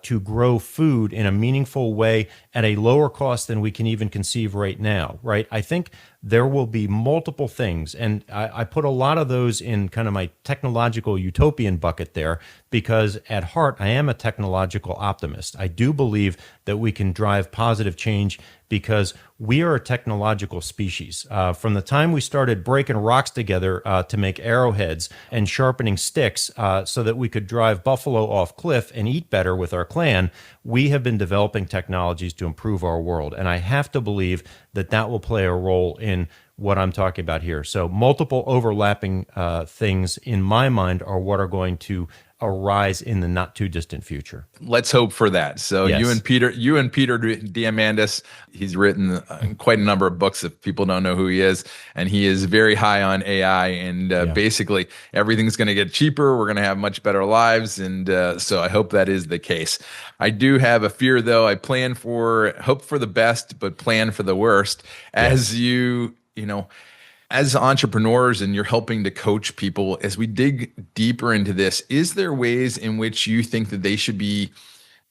to grow food in a meaningful way at a lower cost than we can even conceive right now, right? I think there will be multiple things, and I put a lot of those in kind of my technological utopian bucket there because at heart, I am a technological optimist. I do believe that we can drive positive change because we are a technological species. From the time we started breaking rocks together to make arrowheads and sharpening sticks so that we could drive buffalo off cliff and eat better with our clan, we have been developing technologies to improve our world. And I have to believe that that will play a role in what I'm talking about here. So multiple overlapping things in my mind are what are going to arise in the not too distant future. Let's hope for that. So Yes. you and Peter Diamandis, he's written quite a number of books if people don't know who he is, and he is very high on AI and basically everything's going to get cheaper. We're going to have much better lives. And so I hope that is the case. I do have a fear though. I hope for the best, but plan for the worst as you know, as entrepreneurs and you're helping to coach people, as we dig deeper into this, is there ways in which you think that they should be?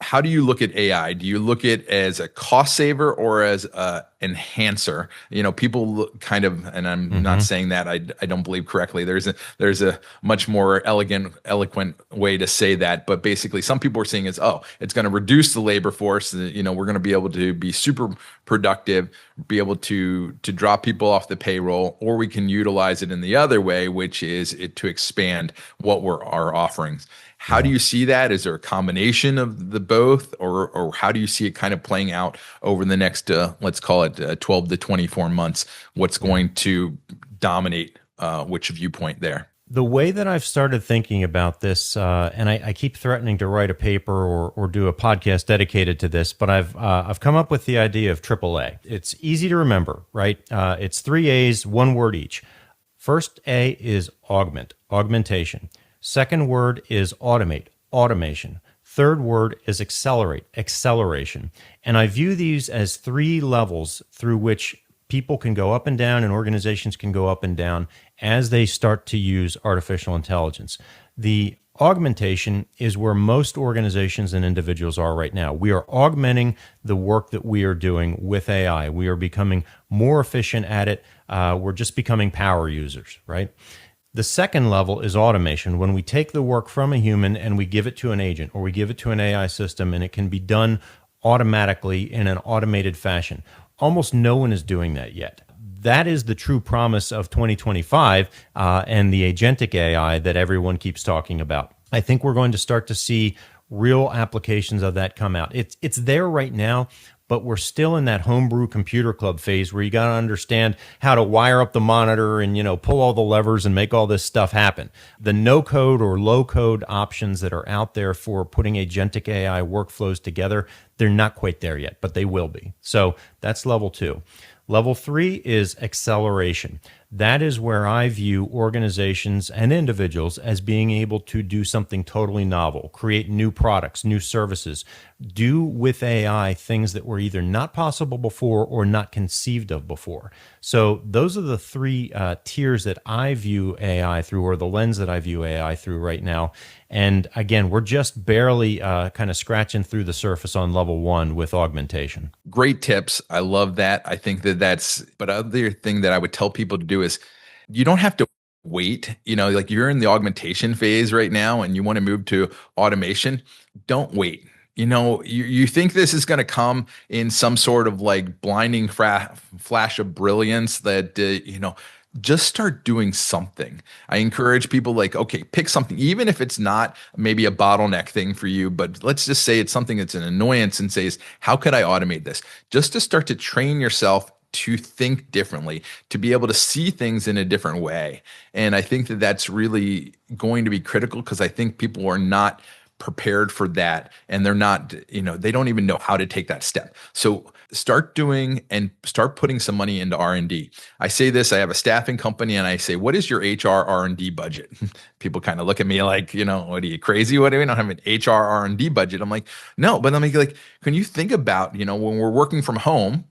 How do you look at AI? Do you look at it as a cost saver or as a enhancer? You know, people look kind of, and I'm not saying that I don't believe correctly. There's a much more eloquent way to say that, but basically some people are saying it's going to reduce the labor force. You know, we're going to be able to be super productive, be able to drop people off the payroll, or we can utilize it in the other way, which is to expand what were our offerings. How do you see that? Is there a combination of the both, or how do you see it kind of playing out over the next, let's call it 12 to 24 months? What's going to dominate which viewpoint there? The way that I've started thinking about this, and I keep threatening to write a paper or do a podcast dedicated to this, but I've come up with the idea of AAA. It's easy to remember, right? It's 3 A's, one word each. First A is augmentation. Second word is automation. Third word is acceleration. And I view these as 3 levels through which people can go up and down and organizations can go up and down as they start to use artificial intelligence. The augmentation is where most organizations and individuals are right now. We are augmenting the work that we are doing with AI. We are becoming more efficient at it. We're just becoming power users, right? The second level is automation, when we take the work from a human and we give it to an agent or we give it to an AI system and it can be done automatically in an automated fashion. Almost no one is doing that yet. That is the true promise of 2025 and the agentic AI that everyone keeps talking about. I think we're going to start to see real applications of that come out. It's there right now, but we're still in that homebrew computer club phase where you got to understand how to wire up the monitor and, pull all the levers and make all this stuff happen. The no code or low code options that are out there for putting agentic AI workflows together, they're not quite there yet, but they will be. So that's level 2. Level 3 is acceleration. That is where I view organizations and individuals as being able to do something totally novel, create new products, new services, do with AI things that were either not possible before or not conceived of before. So those are the 3 tiers that I view AI through, or the lens that I view AI through right now. And again, we're just barely kind of scratching through the surface on level 1 with augmentation. Great tips. I love that. I think but other thing that I would tell people to do is you don't have to wait. Like you're in the augmentation phase right now and you want to move to automation. Don't wait. You think this is going to come in some sort of like blinding flash of brilliance that, just start doing something. I encourage people like, okay, pick something, even if it's not maybe a bottleneck thing for you, but let's just say it's something that's an annoyance and says, how could I automate this? Just to start to train yourself to think differently, to be able to see things in a different way. And I think that that's really going to be critical because I think people are not prepared for that and they're not, they don't even know how to take that step. So start doing and start putting some money into R&D. I say this, I have a staffing company and I say, what is your HR R&D budget? People kind of look at me like, what are you crazy? What do we don't have an HR R&D budget? I'm like, no, but I'm like, can you think about, when we're working from home,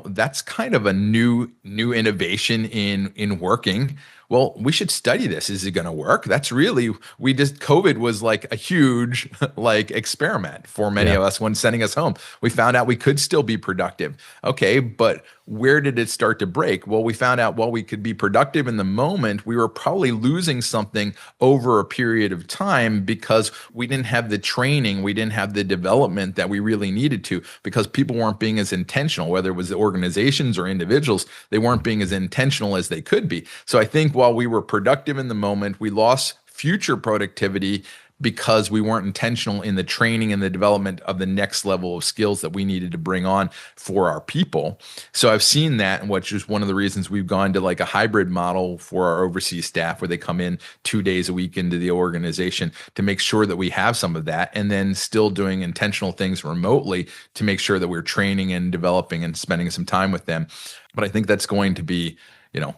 that's kind of a new innovation in working. Well, we should study this. Is it going to work? That's really, COVID was like a huge like experiment for many of us when sending us home. We found out we could still be productive. Okay, but where did it start to break? Well, we found out while we could be productive in the moment, we were probably losing something over a period of time because we didn't have the training, we didn't have the development that we really needed to, because people weren't being as intentional, whether it was the organizations or individuals, they weren't being as intentional as they could be. So I think while we were productive in the moment, we lost future productivity because we weren't intentional in the training and the development of the next level of skills that we needed to bring on for our people. So I've seen that, which is one of the reasons we've gone to like a hybrid model for our overseas staff where they come in 2 days a week into the organization to make sure that we have some of that, and then still doing intentional things remotely to make sure that we're training and developing and spending some time with them. But I think that's going to be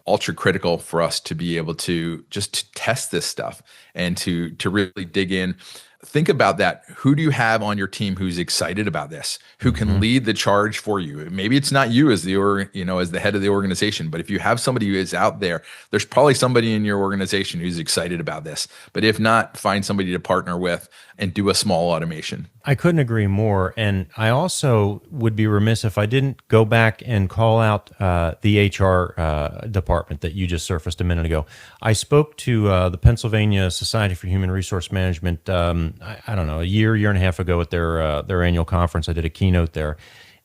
ultra critical for us to be able to just to test this stuff and to really dig in. Think about that. Who do you have on your team who's excited about this, who can lead the charge for you? Maybe it's not you as as the head of the organization, but if you have somebody who is out there, there's probably somebody in your organization who's excited about this. But if not, find somebody to partner with and do a small automation. I couldn't agree more. And I also would be remiss if I didn't go back and call out the HR department that you just surfaced a minute ago. I spoke to the Pennsylvania Society for Human Resource Management, I don't know, a year and a half ago at their annual conference. I did a keynote there.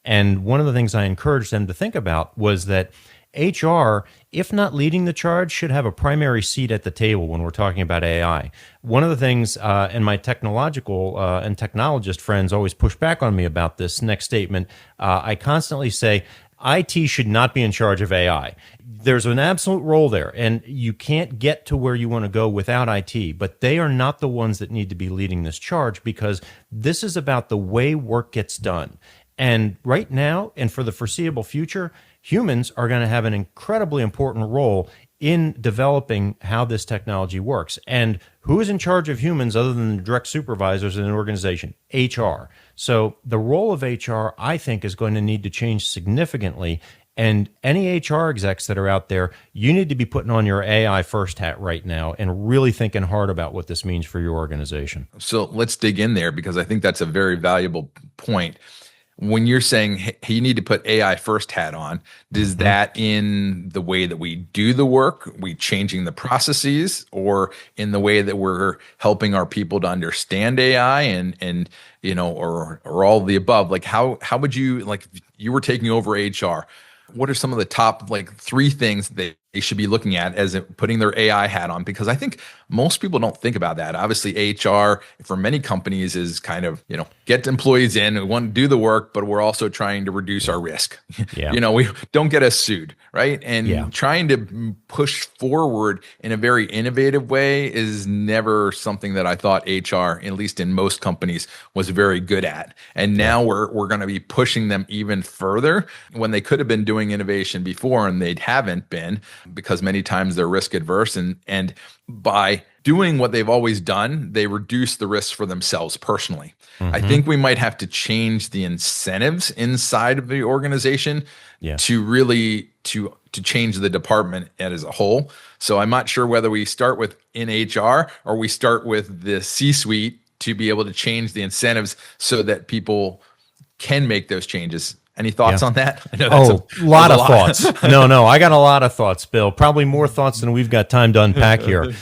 And one of the things I encouraged them to think about was that HR, if not leading the charge, should have a primary seat at the table when we're talking about AI. One of the things, and my technological and technologist friends always push back on me about this next statement, I constantly say, IT should not be in charge of AI. There's an absolute role there, and you can't get to where you want to go without IT, but they are not the ones that need to be leading this charge, because this is about the way work gets done. And right now, and for the foreseeable future, humans are going to have an incredibly important role in developing how this technology works. And who is in charge of humans other than the direct supervisors in an organization? HR. So the role of HR, I think, is going to need to change significantly. And any HR execs that are out there, you need to be putting on your AI first hat right now and really thinking hard about what this means for your organization. So let's dig in there, because I think that's a very valuable point. When you're saying, hey, you need to put AI first hat on, does that in the way that we do the work, we changing the processes, or in the way that we're helping our people to understand AI and or all of the above? Like how would you, like if you were taking over HR, what are some of the top like 3 things that they should be looking at as putting their AI hat on, because I think most people don't think about that. Obviously, HR for many companies is kind of, get employees in, we want to do the work, but we're also trying to reduce our risk. Yeah. We don't get us sued, right? Yeah. And trying to push forward in a very innovative way is never something that I thought HR, at least in most companies, was very good at. And now we're going to be pushing them even further when they could have been doing innovation before and they haven't been, because many times they're risk adverse, and by doing what they've always done, they reduce the risks for themselves personally. I think we might have to change the incentives inside of the organization to really to change the department as a whole. So I'm not sure whether we start with in HR or we start with the C-suite to be able to change the incentives so that people can make those changes. Any thoughts on that? I know that's a lot of thoughts. No, I got a lot of thoughts, Bill. Probably more thoughts than we've got time to unpack here.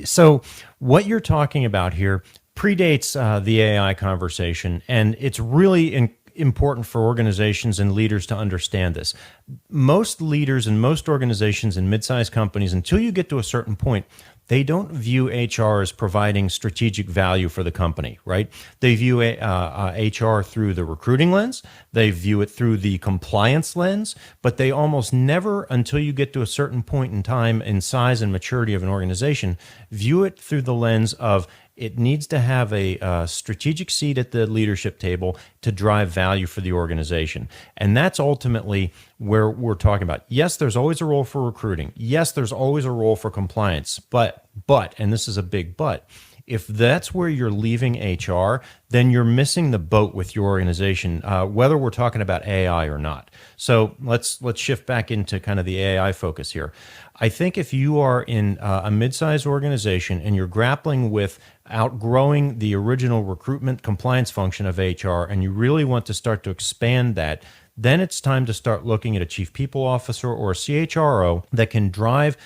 So what you're talking about here predates the AI conversation, and it's really important for organizations and leaders to understand this. Most leaders and most organizations and mid-sized companies, until you get to a certain point, they don't view HR as providing strategic value for the company, right? They view HR through the recruiting lens. They view it through the compliance lens, but they almost never, until you get to a certain point in time in size and maturity of an organization, view it through the lens of it needs to have a strategic seat at the leadership table to drive value for the organization. And that's ultimately where we're talking about. Yes, there's always a role for recruiting. Yes, there's always a role for compliance. But, and this is a big but, if that's where you're leaving HR, then you're missing the boat with your organization, whether we're talking about AI or not. So let's shift back into kind of the AI focus here. I think if you are in a mid-sized organization and you're grappling with outgrowing the original recruitment compliance function of HR and you really want to start to expand that, then it's time to start looking at a chief people officer or a CHRO that can drive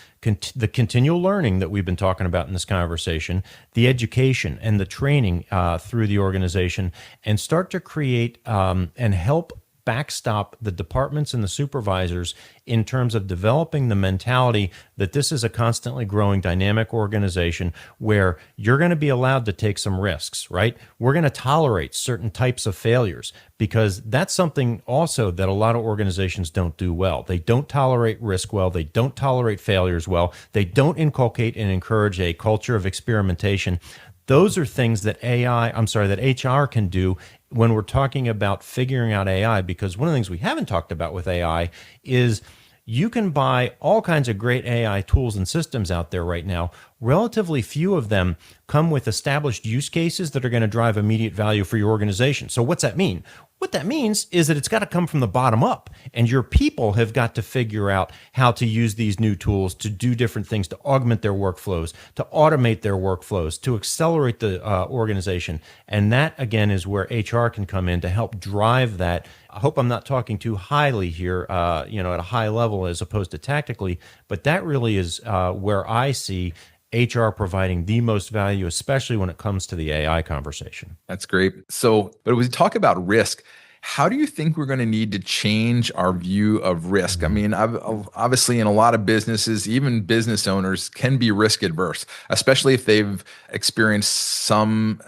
the continual learning that we've been talking about in this conversation, the education and the training through the organization, and start to create and help backstop the departments and the supervisors in terms of developing the mentality that this is a constantly growing dynamic organization where you're going to be allowed to take some risks, right? We're going to tolerate certain types of failures because that's something also that a lot of organizations don't do well. They don't tolerate risk well. They don't tolerate failures well. They don't inculcate and encourage a culture of experimentation. Those are things that that HR can do when we're talking about figuring out AI, because one of the things we haven't talked about with AI is you can buy all kinds of great AI tools and systems out there right now. Relatively few of them come with established use cases that are going to drive immediate value for your organization. So what's that mean? What that means is that it's got to come from the bottom up, and your people have got to figure out how to use these new tools to do different things, to augment their workflows, to automate their workflows, to accelerate the organization. And that, again, is where HR can come in to help drive that. I hope I'm not talking too highly here, at a high level as opposed to tactically, but that really is where I see HR providing the most value, especially when it comes to the AI conversation. That's great. So, but when we talk about risk, how do you think we're going to need to change our view of risk? I mean, obviously in a lot of businesses, even business owners can be risk adverse, especially if they've experienced some,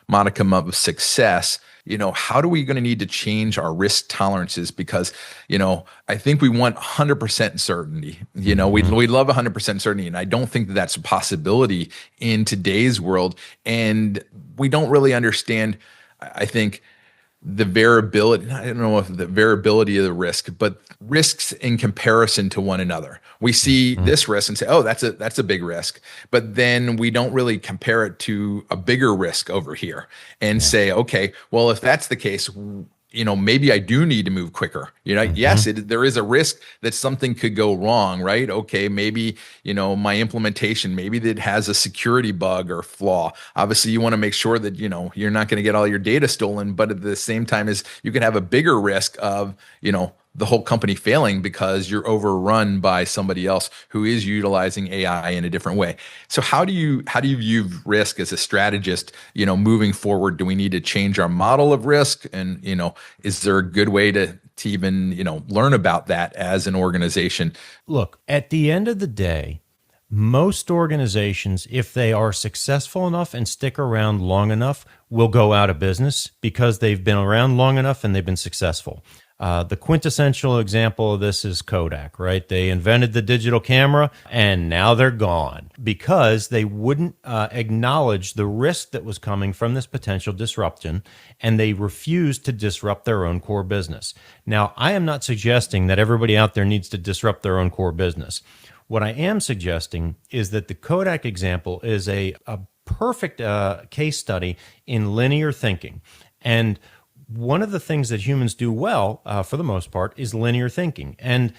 modicum of success. How are we going to need to change our risk tolerances? Because, I think we want 100% certainty. We love 100% certainty. And I don't think that that's a possibility in today's world. And we don't really understand, I think, the variability. I don't know if the variability of the risk, but risks in comparison to one another. We see this risk and say, oh, that's a big risk. But then we don't really compare it to a bigger risk over here and say, okay, well, if that's the case, maybe I do need to move quicker. Yes, there is a risk that something could go wrong, right? Okay, maybe, my implementation, maybe it has a security bug or flaw. Obviously, you want to make sure that, you're not going to get all your data stolen, but at the same time as you can have a bigger risk of, the whole company failing because you're overrun by somebody else who is utilizing AI in a different way. So how do you view risk as a strategist, moving forward? Do we need to change our model of risk? And, is there a good way to even, learn about that as an organization? Look, at the end of the day, most organizations, if they are successful enough and stick around long enough, will go out of business because they've been around long enough and they've been successful. The quintessential example of this is Kodak, right? They invented the digital camera and now they're gone because they wouldn't acknowledge the risk that was coming from this potential disruption, and they refused to disrupt their own core business. Now, I am not suggesting that everybody out there needs to disrupt their own core business. What I am suggesting is that the Kodak example is a perfect case study in linear thinking. And one of the things that humans do well, for the most part, is linear thinking. And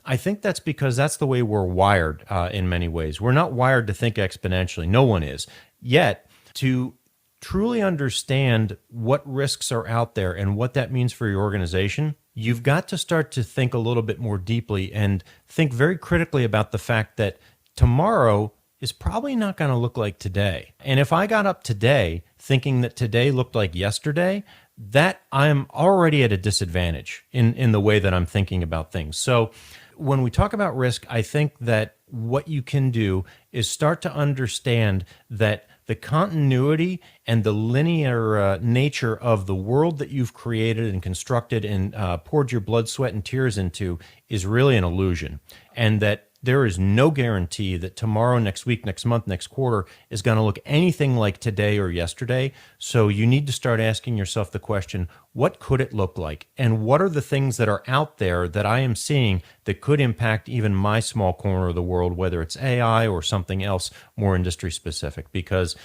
I think that's because that's the way we're wired in many ways. We're not wired to think exponentially. No one is. Yet, to truly understand what risks are out there and what that means for your organization, you've got to start to think a little bit more deeply and think very critically about the fact that tomorrow is probably not going to look like today. And if I got up today thinking that today looked like yesterday, that I'm already at a disadvantage in the way that I'm thinking about things. So when we talk about risk, I think that what you can do is start to understand that the continuity and the linear nature of the world that you've created and constructed and poured your blood, sweat, and tears into is really an illusion. And that there is no guarantee that tomorrow, next week, next month, next quarter is going to look anything like today or yesterday. So you need to start asking yourself the question, what could it look like? And what are the things that are out there that I am seeing that could impact even my small corner of the world, whether it's AI or something else more industry specific? Because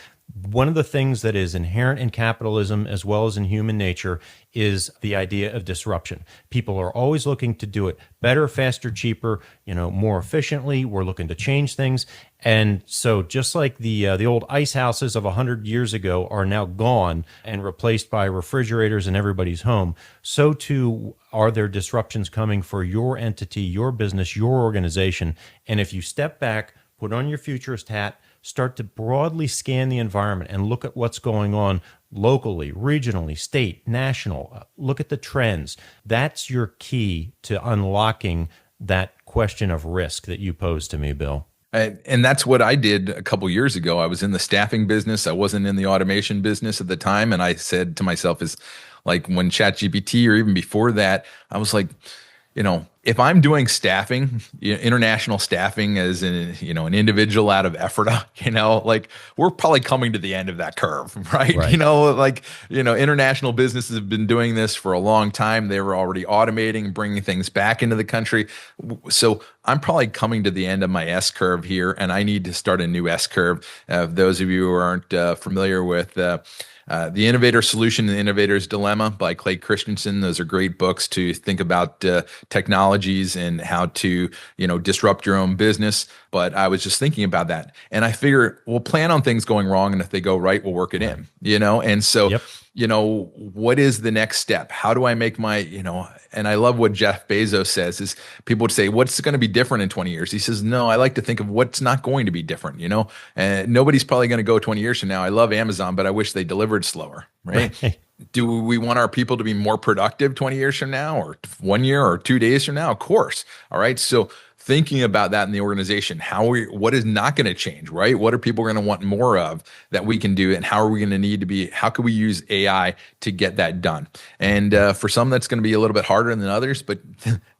one of the things that is inherent in capitalism as well as in human nature is the idea of disruption. People are always looking to do it better, faster, cheaper, more efficiently. We're looking to change things. And so just like the old ice houses of 100 years ago are now gone and replaced by refrigerators in everybody's home, so too are there disruptions coming for your entity, your business, your organization. And if you step back, put on your futurist hat, start to broadly scan the environment and look at what's going on locally, regionally, state, national, look at the trends. That's your key to unlocking that question of risk that you posed to me, Bill. And that's what I did a couple years ago. I was in the staffing business. I wasn't in the automation business at the time. And I said to myself, is like when ChatGPT or even before that, I was like, if I'm doing staffing, international staffing as an individual out of Ephrata, like we're probably coming to the end of that curve, right? International businesses have been doing this for a long time. They were already automating, bringing things back into the country. So I'm probably coming to the end of my S curve here, and I need to start a new S curve. Those of you who aren't familiar with The Innovator Solution and the Innovator's Dilemma by Clay Christensen. Those are great books to think about technologies and how to, disrupt your own business. But I was just thinking about that. And I figure we'll plan on things going wrong. And if they go right, we'll work it in, And so, Yep. What is the next step? How do I make my, and I love what Jeff Bezos says is people would say, what's going to be different in 20 years? He says, no, I like to think of what's not going to be different, and nobody's probably going to go 20 years from now. I love Amazon, but I wish they delivered slower, right? Do we want our people to be more productive 20 years from now or 1 year or 2 days from now? Of course. All right. So thinking about that in the organization, what is not going to change, right? What are people going to want more of that we can do? And how are we going to need to be, how can we use AI to get that done? And for some, that's going to be a little bit harder than others. But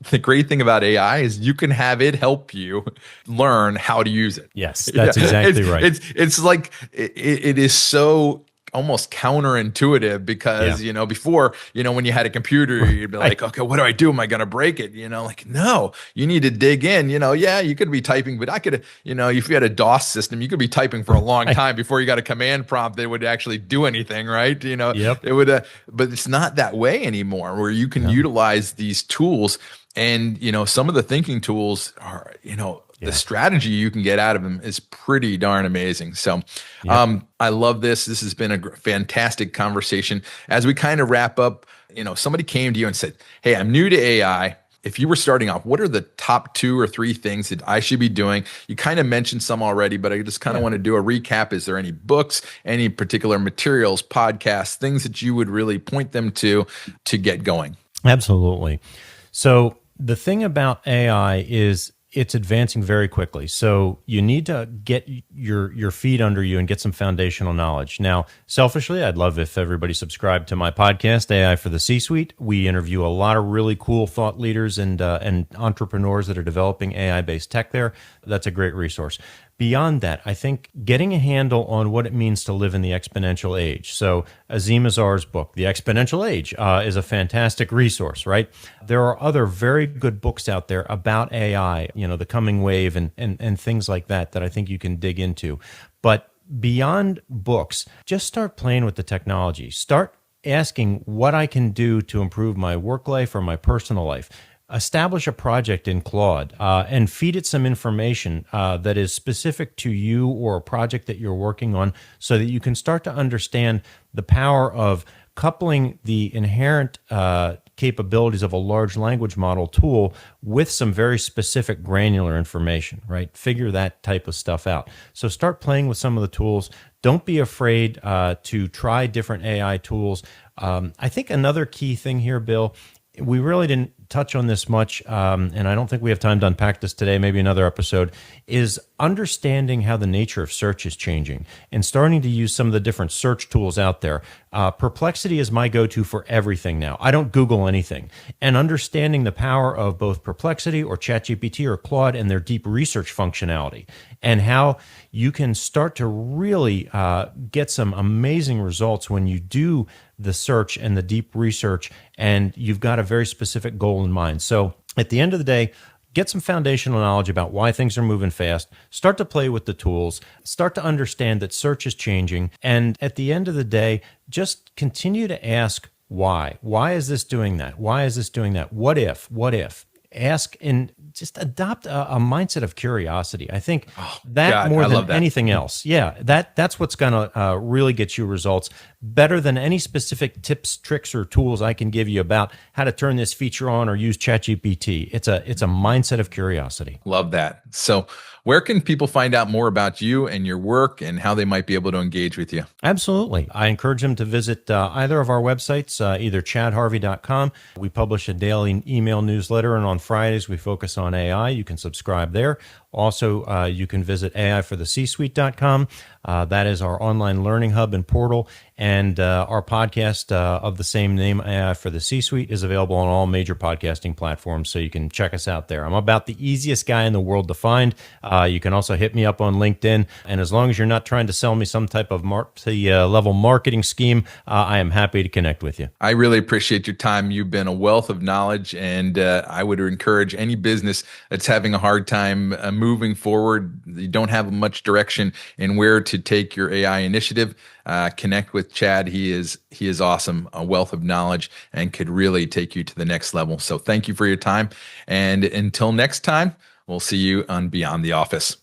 the great thing about AI is you can have it help you learn how to use it. Yes, that's exactly right. It's like, it is so almost counterintuitive because, before, when you had a computer, you'd be like, okay, what do I do? Am I going to break it? No, you need to dig in, yeah, you could be typing, but I could, if you had a DOS system, you could be typing for a long time before you got a command prompt that would actually do anything, right? Yep. It would, but it's not that way anymore where you can utilize these tools. And, some of the thinking tools are, the strategy you can get out of them is pretty darn amazing. So I love this. This has been a fantastic conversation. As we kind of wrap up, somebody came to you and said, hey, I'm new to AI. if you were starting off, what are the top 2 or 3 things that I should be doing? You kind of mentioned some already, but I just kind of want to do a recap. Is there any books, any particular materials, podcasts, things that you would really point them to get going? Absolutely. So the thing about AI is it's advancing very quickly. So you need to get your feet under you and get some foundational knowledge. Now, selfishly, I'd love if everybody subscribed to my podcast, AI for the C-Suite. We interview a lot of really cool thought leaders and entrepreneurs that are developing AI-based tech there. That's a great resource. Beyond that, I think getting a handle on what it means to live in the exponential age. So Azim Azar's book, The Exponential Age, is a fantastic resource, right? There are other very good books out there about AI, the coming wave and things like that I think you can dig into. But beyond books, just start playing with the technology. Start asking what I can do to improve my work life or my personal life. Establish a project in Claude and feed it some information that is specific to you or a project that you're working on so that you can start to understand the power of coupling the inherent capabilities of a large language model tool with some very specific granular information, right? Figure that type of stuff out. So start playing with some of the tools. Don't be afraid to try different AI tools. I think another key thing here, Bill, we really didn't touch on this much, and I don't think we have time to unpack this today, maybe another episode, is understanding how the nature of search is changing and starting to use some of the different search tools out there. Perplexity is my go-to for everything now. I don't Google anything. And understanding the power of both Perplexity or ChatGPT or Claude and their deep research functionality and how you can start to really get some amazing results when you do the search and the deep research and you've got a very specific goal in mind. So at the end of the day, get some foundational knowledge about why things are moving fast, start to play with the tools, start to understand that search is changing, and at the end of the day, just continue to ask why. Why is this doing that? Why is this doing that? What if? What if? Ask and just adopt a mindset of curiosity. I think more than anything else. Yeah, that's what's going to really get you results better than any specific tips, tricks, or tools I can give you about how to turn this feature on or use ChatGPT. It's a mindset of curiosity. Love that. So where can people find out more about you and your work and how they might be able to engage with you? Absolutely. I encourage them to visit either of our websites, either chadharvey.com. We publish a daily email newsletter, and on Fridays we focus on AI. You can subscribe there. Also, you can visit aiforthec-suite.com. That is our online learning hub and portal. And our podcast of the same name, AI for the C-Suite, is available on all major podcasting platforms, so you can check us out there. I'm about the easiest guy in the world to find. You can also hit me up on LinkedIn. And as long as you're not trying to sell me some type of multi-level marketing scheme, I am happy to connect with you. I really appreciate your time. You've been a wealth of knowledge, and I would encourage any business that's having a hard time moving forward, you don't have much direction in where to take your AI initiative, connect with Chad. He is awesome, a wealth of knowledge, and could really take you to the next level. So thank you for your time. And until next time, we'll see you on Beyond the Office.